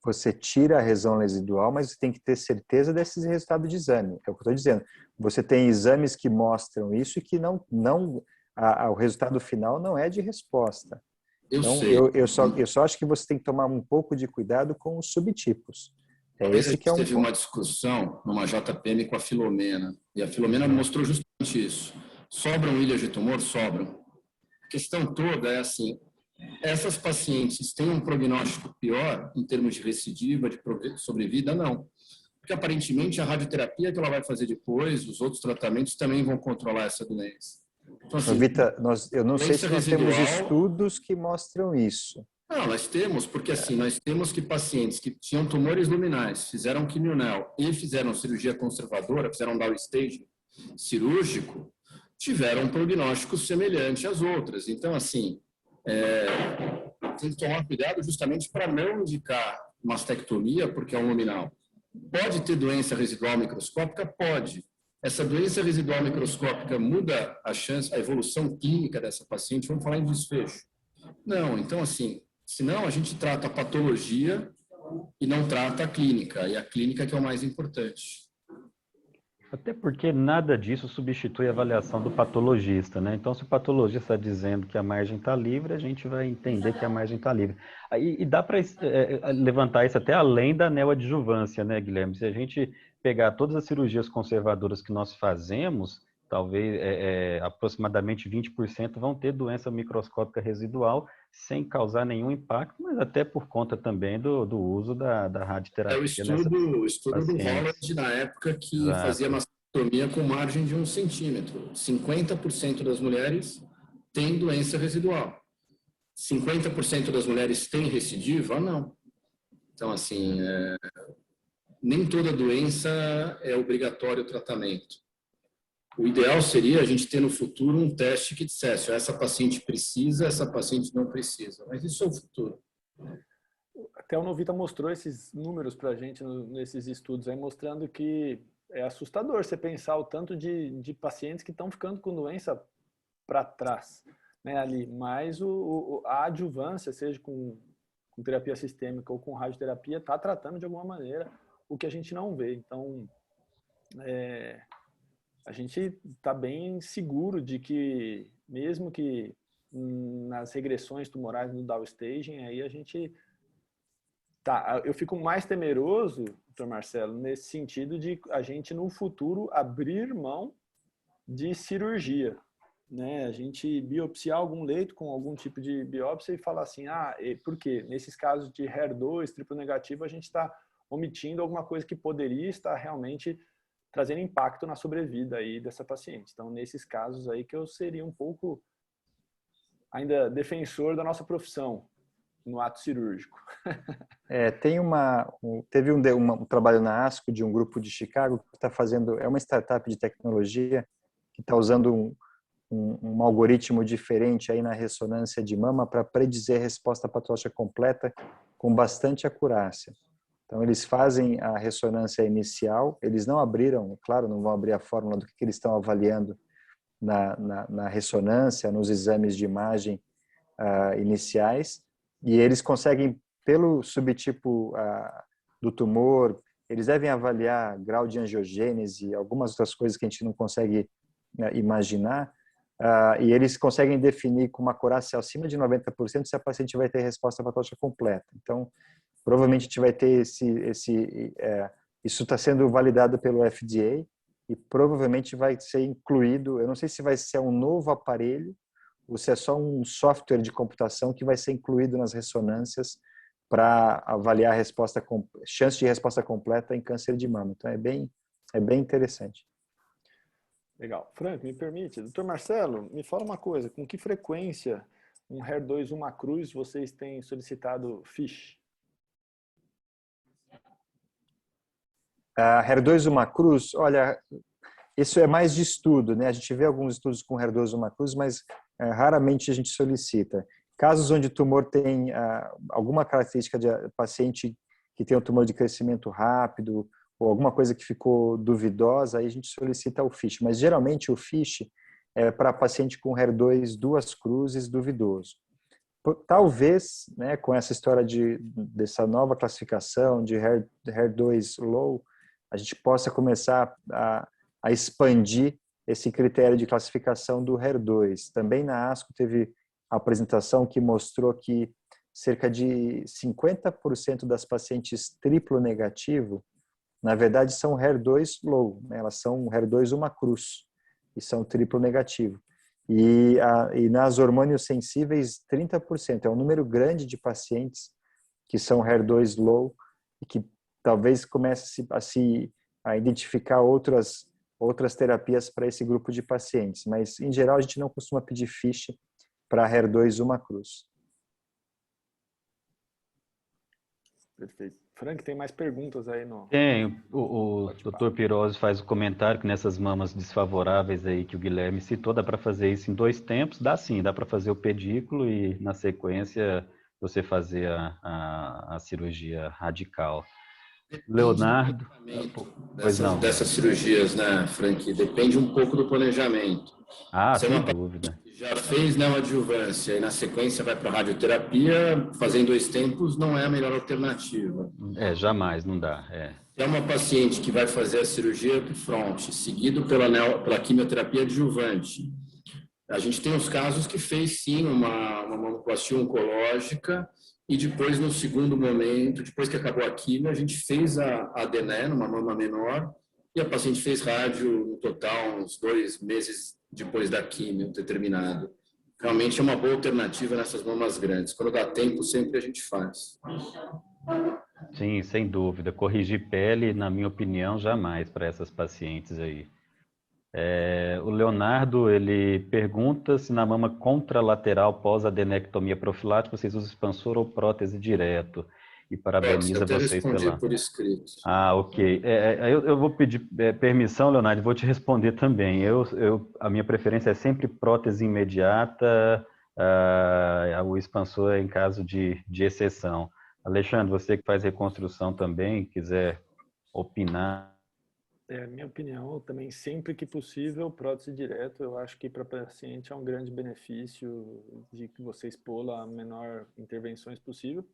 Você tira a lesão residual, mas você tem que ter certeza desses resultados de exame. É o que eu estou dizendo. Você tem exames que mostram isso e que o resultado final não é de resposta. Eu só acho que você tem que tomar um pouco de cuidado com os subtipos. Teve uma discussão numa JPM com a Filomena, e a Filomena mostrou justamente isso. Sobram ilhas de tumor? Sobram. A questão toda é assim, Essas pacientes têm um prognóstico pior em termos de recidiva, de sobrevida? Não. Porque aparentemente a radioterapia que ela vai fazer depois, os outros tratamentos também vão controlar essa doença. Então, assim, Vita, eu não sei se nós temos residual, estudos que mostram isso. não, nós temos, porque assim, nós temos que pacientes que tinham tumores luminais, fizeram quimionel e fizeram cirurgia conservadora, fizeram downstage cirúrgico, tiveram um prognóstico semelhante às outras. Então, assim, tem que tomar cuidado justamente para não indicar mastectomia, porque é um luminal. Pode ter doença residual microscópica? Pode. Essa doença residual microscópica muda a chance, a evolução clínica dessa paciente? Vamos falar em desfecho. Não, então assim, senão a gente trata a patologia e não trata a clínica, e a clínica que é o mais importante. Até porque nada disso substitui a avaliação do patologista, né? Então, se o patologista está dizendo que a margem está livre, a gente vai entender que a margem está livre. E dá para levantar isso até além da neoadjuvância, né, Guilherme? Se a gente pegar todas as cirurgias conservadoras que nós fazemos, talvez aproximadamente 20% vão ter doença microscópica residual sem causar nenhum impacto, mas até por conta também do uso da radioterapia. O estudo do Holland na época que fazia mastectomia com margem de 1 centímetro. 50% das mulheres têm doença residual. 50% das mulheres têm recidiva? Não. Então, assim, nem toda doença é obrigatório o tratamento. O ideal seria a gente ter no futuro um teste que dissesse: essa paciente precisa, essa paciente não precisa. Mas isso é o futuro. Até o Novita mostrou esses números para a gente nesses estudos, aí, mostrando que é assustador você pensar o tanto de pacientes que estão ficando com doença para trás, né, ali. Mas a adjuvância, seja com terapia sistêmica ou com radioterapia, está tratando de alguma maneira o que a gente não vê. Então, a gente está bem seguro de que, mesmo que nas regressões tumorais no downstaging, aí a gente eu fico mais temeroso, doutor Marcelo, nesse sentido de a gente no futuro abrir mão de cirurgia, né? A gente biopsiar algum leito com algum tipo de biópsia e falar assim, por quê? Nesses casos de HER2, triplo negativo, a gente está omitindo alguma coisa que poderia estar realmente trazendo impacto na sobrevida aí dessa paciente. Então, nesses casos aí que eu seria um pouco ainda defensor da nossa profissão no ato cirúrgico. Teve um trabalho na ASCO de um grupo de Chicago que está fazendo, é uma startup de tecnologia que está usando um algoritmo diferente aí na ressonância de mama para predizer a resposta patológica completa com bastante acurácia. Então, eles fazem a ressonância inicial, eles não abriram, claro, não vão abrir a fórmula do que eles estão avaliando na ressonância, nos exames de imagem iniciais, e eles conseguem, pelo subtipo do tumor, eles devem avaliar grau de angiogênese, algumas outras coisas que a gente não consegue imaginar, e eles conseguem definir com uma acurácia acima de 90% se a paciente vai ter resposta patológica completa. Então, provavelmente a gente vai ter isso está sendo validado pelo FDA e provavelmente vai ser incluído, eu não sei se vai ser um novo aparelho ou se é só um software de computação que vai ser incluído nas ressonâncias para avaliar a chance de resposta completa em câncer de mama. Então é bem interessante. Legal. Frank, me permite. Doutor Marcelo, me fala uma coisa, com que frequência um HER2 uma cruz vocês têm solicitado FISH? HER2 uma cruz, olha, isso é mais de estudo, né? A gente vê alguns estudos com HER2 uma cruz, mas raramente a gente solicita. Casos onde o tumor tem alguma característica de paciente que tem um tumor de crescimento rápido ou alguma coisa que ficou duvidosa, aí a gente solicita o FISH. Mas geralmente o FISH é para paciente com HER2 duas cruzes duvidoso. Talvez, né, com essa história dessa nova classificação de HER2 low, a gente possa começar a expandir esse critério de classificação do HER2. Também na ASCO teve a apresentação que mostrou que cerca de 50% das pacientes triplo negativo, na verdade, são HER2 low, né? Elas são HER2 uma cruz e são triplo negativo. E nas hormônios sensíveis, 30%. É um número grande de pacientes que são HER2 low e que talvez comece a identificar outras terapias para esse grupo de pacientes. Mas, em geral, a gente não costuma pedir FISH para HER2 uma cruz. Perfeito. Frank, tem mais perguntas aí no... Tem, o Dr. Pirozzi faz o comentário que nessas mamas desfavoráveis aí que o Guilherme citou, dá para fazer isso em 2 tempos? Dá sim, dá para fazer o pedículo e na sequência você fazer a cirurgia radical. Depende do Leonardo, planejamento pois não. dessas cirurgias, né, Frank? Depende um pouco do planejamento. Ah, Você é sem uma dúvida. paciente que já fez neoadjuvância e na sequência vai para a radioterapia, fazer em 2 tempos não é a melhor alternativa. Jamais, não dá. É uma paciente que vai fazer a cirurgia upfront, seguido pela quimioterapia adjuvante. A gente tem os casos que fez sim uma mamoplastia oncológica e depois, no segundo momento, depois que acabou a quimio, a gente fez a adené, numa mama menor, e a paciente fez rádio no total uns 2 meses depois da quimio determinado. Realmente é uma boa alternativa nessas mamas grandes. Quando dá tempo, sempre a gente faz. Sim, sem dúvida. Corrigir pele, na minha opinião, jamais para essas pacientes aí. O Leonardo, ele pergunta se na mama contralateral pós-adenectomia profilática vocês usam expansor ou prótese direto. E parabeniza Até vocês respondi pela... por escrito. Ah, ok. Eu vou pedir permissão, Leonardo, e vou te responder também. A minha preferência é sempre prótese imediata, o expansor é em caso de exceção. Alexandre, você que faz reconstrução também, quiser opinar. Minha opinião, também sempre que possível, prótese direto, eu acho que para o paciente é um grande benefício de que você expô-la a menor intervenções possível.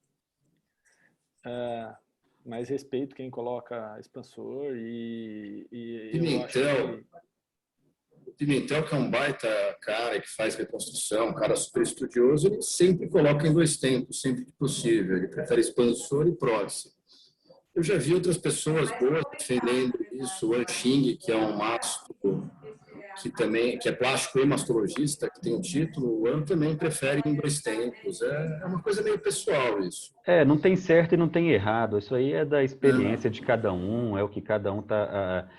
Mas respeito quem coloca expansor e eu acho que... Pimentel, que é um baita cara que faz reconstrução, um cara super estudioso, ele sempre coloca em 2 tempos, sempre que possível. Ele prefere expansor e prótese. Eu já vi outras pessoas boas defendendo isso. O Anxing, que é um mastro que é plástico e mastologista, que tem um título, o An também prefere em 2 tempos. É uma coisa meio pessoal isso. Não tem certo e não tem errado. Isso aí é da experiência de cada um, é o que cada um tá.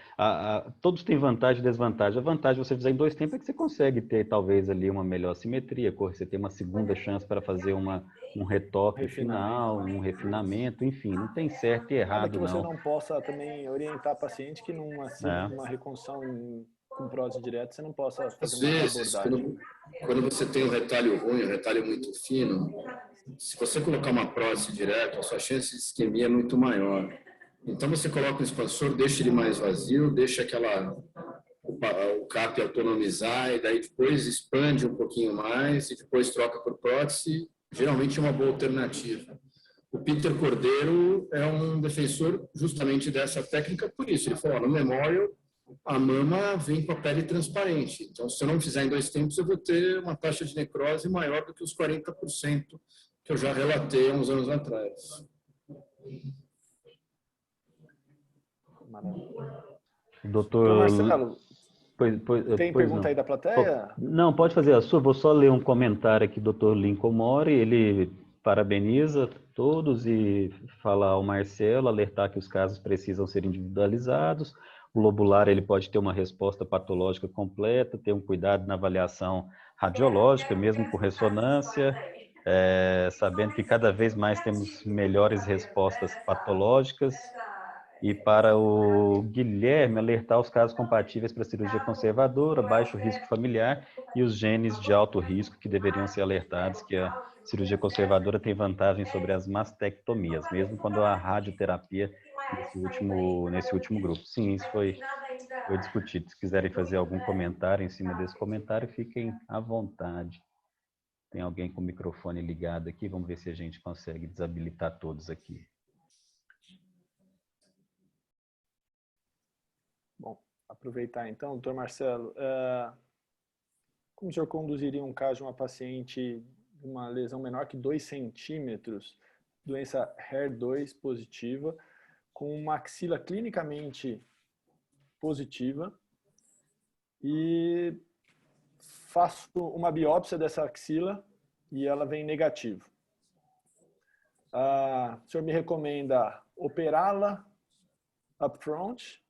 Todos têm vantagem e desvantagem. A vantagem de você fizer em 2 tempos é que você consegue ter talvez ali uma melhor simetria, você tem uma segunda chance para fazer um retoque final, um refinamento, enfim, não tem certo e errado, nada que você não. não possa também orientar paciente que numa reconstrução com prótese direta você não possa fazer Às uma vezes, abordagem. quando você tem um retalho ruim, um retalho muito fino, se você colocar uma prótese direto, a sua chance de isquemia é muito maior. Então você coloca um expansor, deixa ele mais vazio, deixa o CAP autonomizar e daí depois expande um pouquinho mais e depois troca por prótese. Geralmente é uma boa alternativa. O Peter Cordeiro é um defensor justamente dessa técnica por isso. Ele falou, no Memorial, a mama vem com a pele transparente. Então, se eu não fizer em 2 tempos, eu vou ter uma taxa de necrose maior do que os 40% que eu já relatei há uns anos atrás. Doutor Marcelo, tem pois pergunta não. aí da plateia? Não, pode fazer a sua. Vou só ler um comentário aqui do Dr. Lincoln Mori. Ele parabeniza todos e fala ao Marcelo, alertar que os casos precisam ser individualizados. O lobular ele pode ter uma resposta patológica completa, ter um cuidado na avaliação radiológica, mesmo com ressonância, sabendo que cada vez mais temos melhores respostas patológicas. E para o Guilherme, alertar os casos compatíveis para cirurgia conservadora, baixo risco familiar e os genes de alto risco que deveriam ser alertados, que a cirurgia conservadora tem vantagem sobre as mastectomias, mesmo quando a radioterapia nesse último grupo. Sim, isso foi discutido. Se quiserem fazer algum comentário em cima desse comentário, fiquem à vontade. Tem alguém com o microfone ligado aqui? Vamos ver se a gente consegue desabilitar todos aqui. Bom, aproveitar então, doutor Marcelo, como o senhor conduziria um caso de uma paciente de uma lesão menor que 2 centímetros, doença HER2 positiva, com uma axila clinicamente positiva e faço uma biópsia dessa axila e ela vem negativo. O senhor me recomenda operá-la upfront,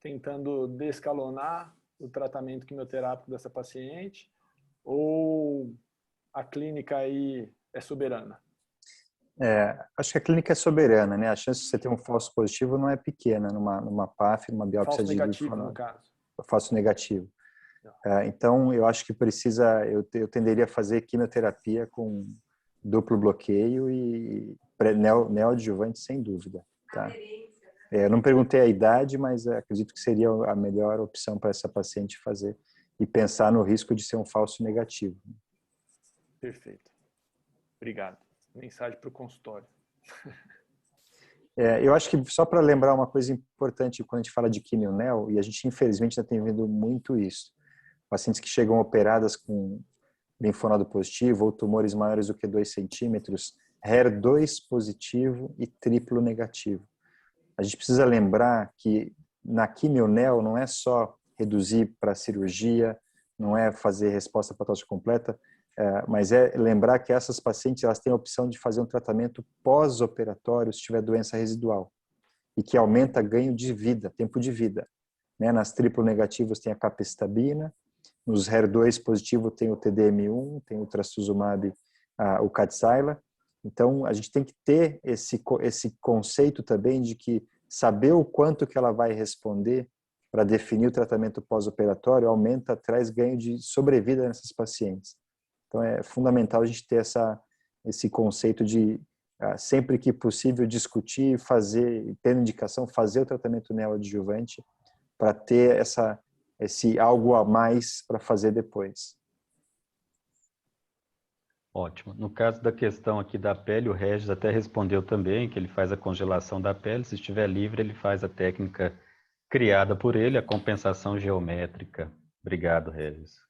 tentando descalonar o tratamento quimioterápico dessa paciente, ou a clínica aí é soberana? Acho que a clínica é soberana, né? A chance de você ter um falso positivo não é pequena numa PAF, numa biópsia falso de negativo, no caso. Falso negativo. Então, eu acho que eu tenderia a fazer quimioterapia com duplo bloqueio e neoadjuvante, sem dúvida. Tá? Eu não perguntei a idade, mas acredito que seria a melhor opção para essa paciente fazer e pensar no risco de ser um falso negativo. Perfeito. Obrigado. Mensagem para o consultório. Eu acho que só para lembrar uma coisa importante quando a gente fala de quimio-neo, e a gente infelizmente já tem vendo muito isso, pacientes que chegam operadas com linfonodo positivo ou tumores maiores do que 2 centímetros, HER2 positivo e triplo negativo. A gente precisa lembrar que na quimio-neo não é só reduzir para cirurgia, não é fazer resposta patológica completa, mas é lembrar que essas pacientes elas têm a opção de fazer um tratamento pós-operatório se tiver doença residual e que aumenta ganho de vida, tempo de vida. Nas triplo negativos tem a capecitabina, nos HER2 positivo tem o TDM1, tem o trastuzumab, o Kadcyla. Então a gente tem que ter esse conceito também de que saber o quanto que ela vai responder para definir o tratamento pós-operatório traz ganho de sobrevida nessas pacientes. Então, é fundamental a gente ter esse conceito de, sempre que possível, discutir, tendo indicação, fazer o tratamento neoadjuvante para ter esse algo a mais para fazer depois. Ótimo. No caso da questão aqui da pele, o Regis até respondeu também que ele faz a congelação da pele. Se estiver livre, ele faz a técnica criada por ele, a compensação geométrica. Obrigado, Regis.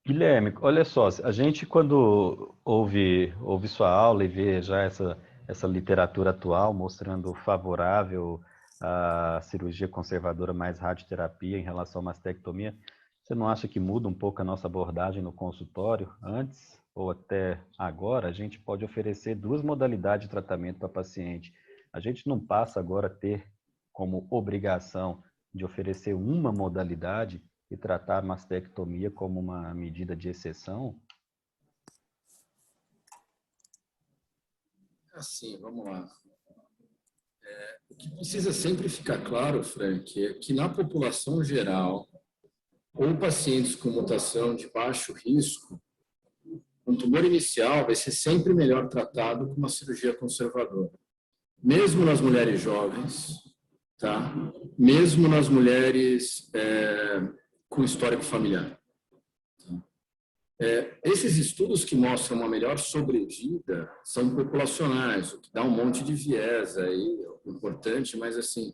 Guilherme, olha só, a gente quando ouve sua aula e vê já essa literatura atual mostrando favorável a cirurgia conservadora mais radioterapia em relação à mastectomia, você não acha que muda um pouco a nossa abordagem no consultório? Antes ou até agora, a gente pode oferecer 2 modalidades de tratamento para paciente. A gente não passa agora a ter como obrigação de oferecer uma modalidade e tratar a mastectomia como uma medida de exceção? Assim, vamos lá. O que precisa sempre ficar claro, Frank, é que na população geral, ou pacientes com mutação de baixo risco, um tumor inicial vai ser sempre melhor tratado com uma cirurgia conservadora. Mesmo nas mulheres jovens, tá? Mesmo nas mulheres com histórico familiar. Esses estudos que mostram uma melhor sobrevida são populacionais, o que dá um monte de viés aí, importante, mas assim,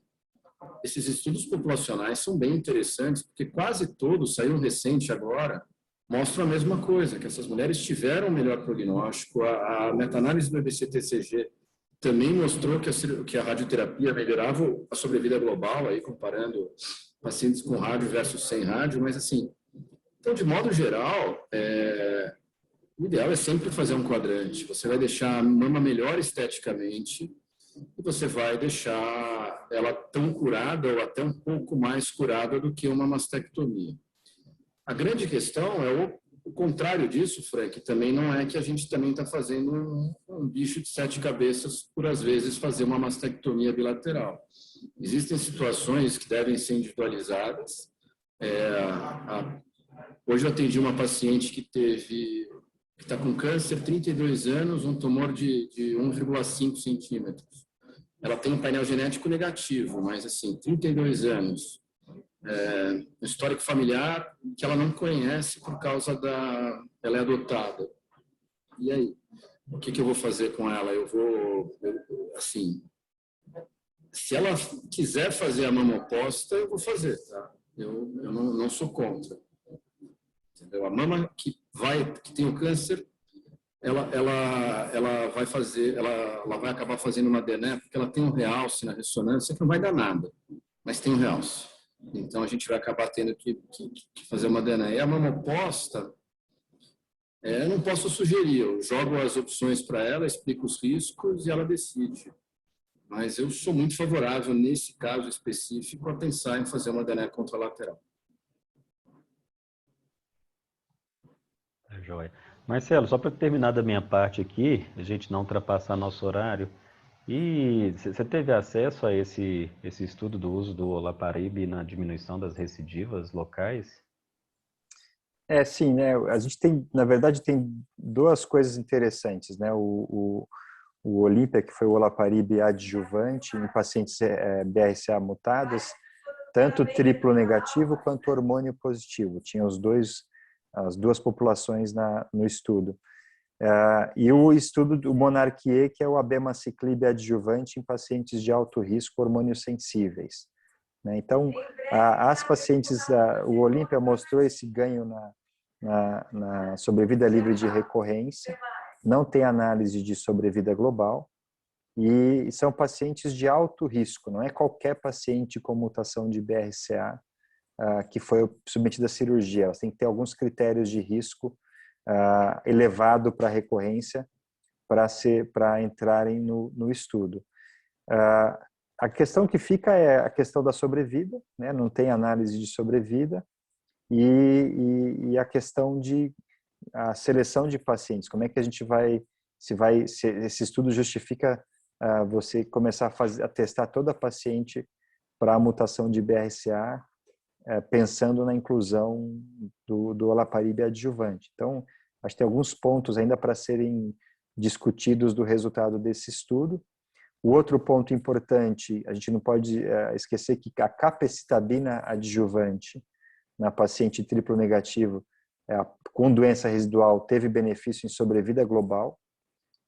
esses estudos populacionais são bem interessantes, porque quase todos, saiu recente agora, mostram a mesma coisa, que essas mulheres tiveram um melhor prognóstico. A meta-análise do EBC-TCG também mostrou que a radioterapia melhorava a sobrevida global, aí comparando pacientes com rádio versus sem rádio, mas assim, então, de modo geral, o ideal é sempre fazer um quadrante. Você vai deixar a mama melhor esteticamente e você vai deixar ela tão curada ou até um pouco mais curada do que uma mastectomia. A grande questão é o contrário disso, Frank, também não é que a gente também está fazendo um bicho de 7 cabeças por, às vezes, fazer uma mastectomia bilateral. Existem situações que devem ser individualizadas. Hoje eu atendi uma paciente que está com câncer, 32 anos, um tumor de 1,5 centímetros. Ela tem um painel genético negativo, mas assim, 32 anos. Um histórico familiar que ela não conhece por causa ela é adotada. E aí? O que eu vou fazer com ela? Assim, se ela quiser fazer a mama oposta, eu vou fazer, tá? Eu não sou contra. Entendeu? A mama que tem o câncer, ela vai acabar fazendo uma DNE, porque ela tem um realce na ressonância que não vai dar nada, mas tem um realce. Então, a gente vai acabar tendo que fazer uma DNA. E a mamoposta, eu não posso sugerir, eu jogo as opções para ela, explico os riscos e ela decide. Mas eu sou muito favorável, nesse caso específico, a pensar em fazer uma DNA contralateral. Tá joia. Marcelo, só para terminar da minha parte aqui, a gente não ultrapassar nosso horário, e você teve acesso a esse estudo do uso do olaparib na diminuição das recidivas locais? Sim, né? A gente tem, na verdade, tem duas coisas interessantes, né? O Olímpia, que foi o olaparib adjuvante em pacientes BRCA mutadas, tanto triplo negativo quanto hormônio positivo. Tinha as duas populações no estudo. E o estudo do Monarchie, que é o abemaciclib adjuvante em pacientes de alto risco hormônio sensíveis. Né? Então, as pacientes, o Olímpia mostrou esse ganho na sobrevida livre de recorrência, não tem análise de sobrevida global, e são pacientes de alto risco, não é qualquer paciente com mutação de BRCA que foi submetida à cirurgia, elas têm que ter alguns critérios de risco elevado para recorrência para entrarem no estudo. A questão que fica é a questão da sobrevida, né? Não tem análise de sobrevida, e a questão de a seleção de pacientes, como é que a gente se esse estudo justifica você começar a testar toda a paciente para a mutação de BRCA, pensando na inclusão do olaparib adjuvante. Então, acho que tem alguns pontos ainda para serem discutidos do resultado desse estudo. O outro ponto importante, a gente não pode esquecer que a capecitabina adjuvante na paciente triplo negativo com doença residual teve benefício em sobrevida global.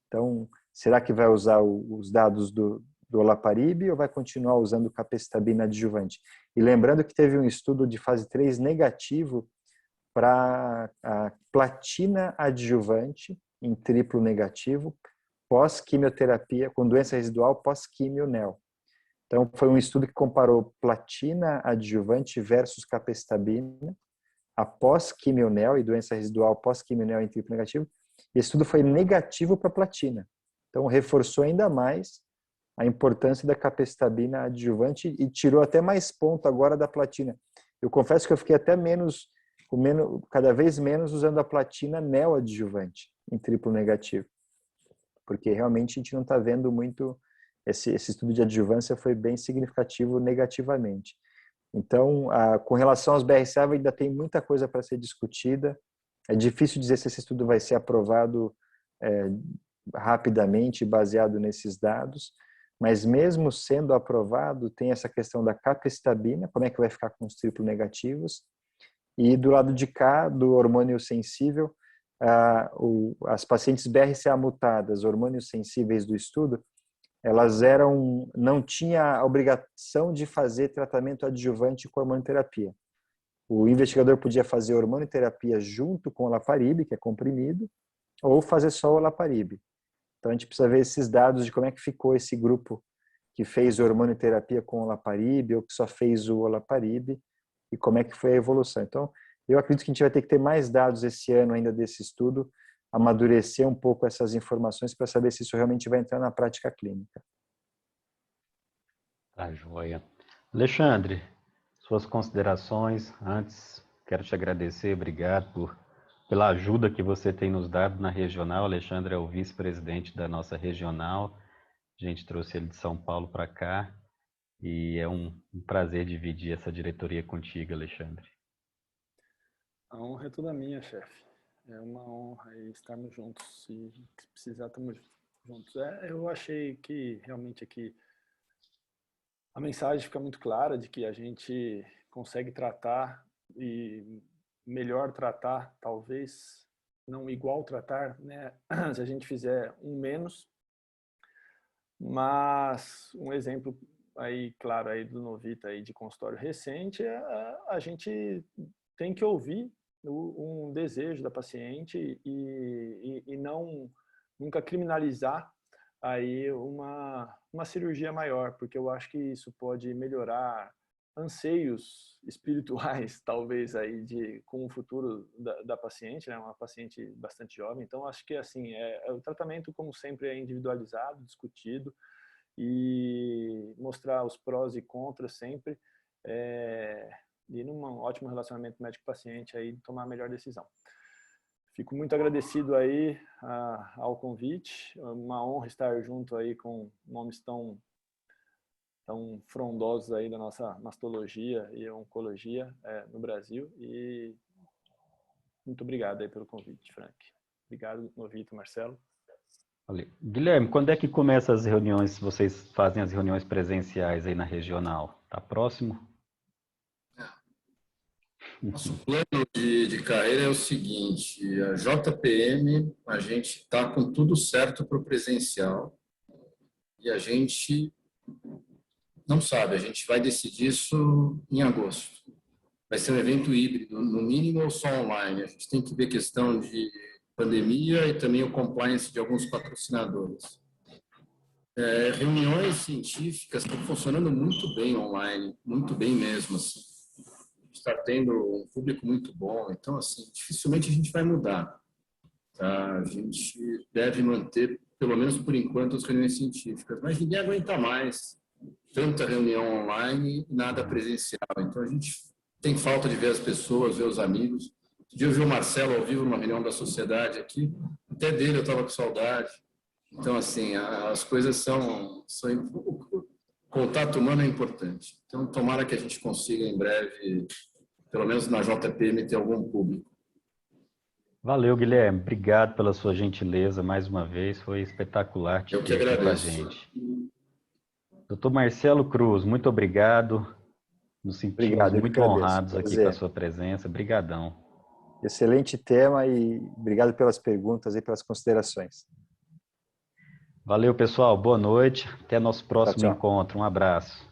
Então, será que vai usar os dados do olaparib ou vai continuar usando capecitabina adjuvante? E lembrando que teve um estudo de fase 3 negativo para a platina adjuvante em triplo negativo, pós-quimioterapia, com doença residual pós-quimio-nel. Então, foi um estudo que comparou platina adjuvante versus capecitabina, após quimio-nel e doença residual pós-quimio-nel em triplo negativo. Esse estudo foi negativo para platina. Então, reforçou ainda mais a importância da capecitabina adjuvante e tirou até mais ponto agora da platina. Eu confesso que eu fiquei até cada vez menos usando a platina neoadjuvante em triplo negativo, porque realmente a gente não está vendo muito, esse estudo de adjuvância foi bem significativo negativamente. Então, com relação aos BRCA, ainda tem muita coisa para ser discutida. É difícil dizer se esse estudo vai ser aprovado rapidamente, baseado nesses dados, mas mesmo sendo aprovado, tem essa questão da capecitabina, como é que vai ficar com os triplo negativos, e do lado de cá, do hormônio sensível, as pacientes BRCA mutadas, hormônios sensíveis do estudo, elas não tinha a obrigação de fazer tratamento adjuvante com hormonioterapia. O investigador podia fazer hormonioterapia junto com o olaparib, que é comprimido, ou fazer só o olaparib. Então a gente precisa ver esses dados de como é que ficou esse grupo que fez hormonioterapia com o olaparib ou que só fez o olaparib e como é que foi a evolução. Então, eu acredito que a gente vai ter que ter mais dados esse ano ainda desse estudo, amadurecer um pouco essas informações para saber se isso realmente vai entrar na prática clínica. Tá joia. Alexandre, suas considerações. Antes, quero te agradecer, obrigado pela ajuda que você tem nos dado na regional. Alexandre é o vice-presidente da nossa regional. A gente trouxe ele de São Paulo para cá e é um prazer dividir essa diretoria contigo, Alexandre. A honra é toda minha, chefe. É uma honra estarmos juntos. Se precisar, estamos juntos. Eu achei que realmente aqui a mensagem fica muito clara de que a gente consegue tratar e melhor tratar, talvez não igual tratar, né? Se a gente fizer um menos, mas um exemplo aí claro aí do Novita aí de consultório recente a gente tem que ouvir um desejo da paciente e não nunca criminalizar aí uma cirurgia maior, porque eu acho que isso pode melhorar anseios espirituais, talvez, aí com o futuro da paciente, né? Uma paciente bastante jovem. Então, acho que, assim, o tratamento, como sempre, é individualizado, discutido, e mostrar os prós e contras sempre, e num ótimo relacionamento médico-paciente, aí tomar a melhor decisão. Fico muito agradecido aí ao convite, uma honra estar junto aí com nomes tão frondosos aí da nossa mastologia e oncologia no Brasil, e muito obrigado aí pelo convite, Frank. Obrigado, Novito, Marcelo. Valeu. Guilherme, quando é que começam as reuniões, vocês fazem as reuniões presenciais aí na regional? Tá próximo? Nosso plano de carreira é o seguinte, a JPM, a gente está com tudo certo para o presencial e a gente não sabe, a gente vai decidir isso em agosto. Vai ser um evento híbrido, no mínimo ou só online. A gente tem que ver questão de pandemia e também o compliance de alguns patrocinadores. Reuniões científicas estão funcionando muito bem online, muito bem mesmo, assim. Está tendo um público muito bom, então, assim, dificilmente a gente vai mudar. Tá? A gente deve manter, pelo menos por enquanto, as reuniões científicas, mas ninguém aguenta mais tanta reunião online e nada presencial. Então, a gente tem falta de ver as pessoas, ver os amigos. Um dia eu vi o Marcelo ao vivo numa reunião da sociedade aqui, até dele eu estava com saudade. Então, assim, as coisas são o contato humano é importante. Então, tomara que a gente consiga em breve, pelo menos na JPM, ter algum público. Valeu, Guilherme. Obrigado pela sua gentileza mais uma vez. Foi espetacular te ter aqui com a gente. Dr. Marcelo Cruz, muito obrigado. Nos sentimos muito honrados aqui com a sua presença. Obrigadão. Excelente tema e obrigado pelas perguntas e pelas considerações. Valeu, pessoal. Boa noite. Até nosso próximo encontro. Um abraço.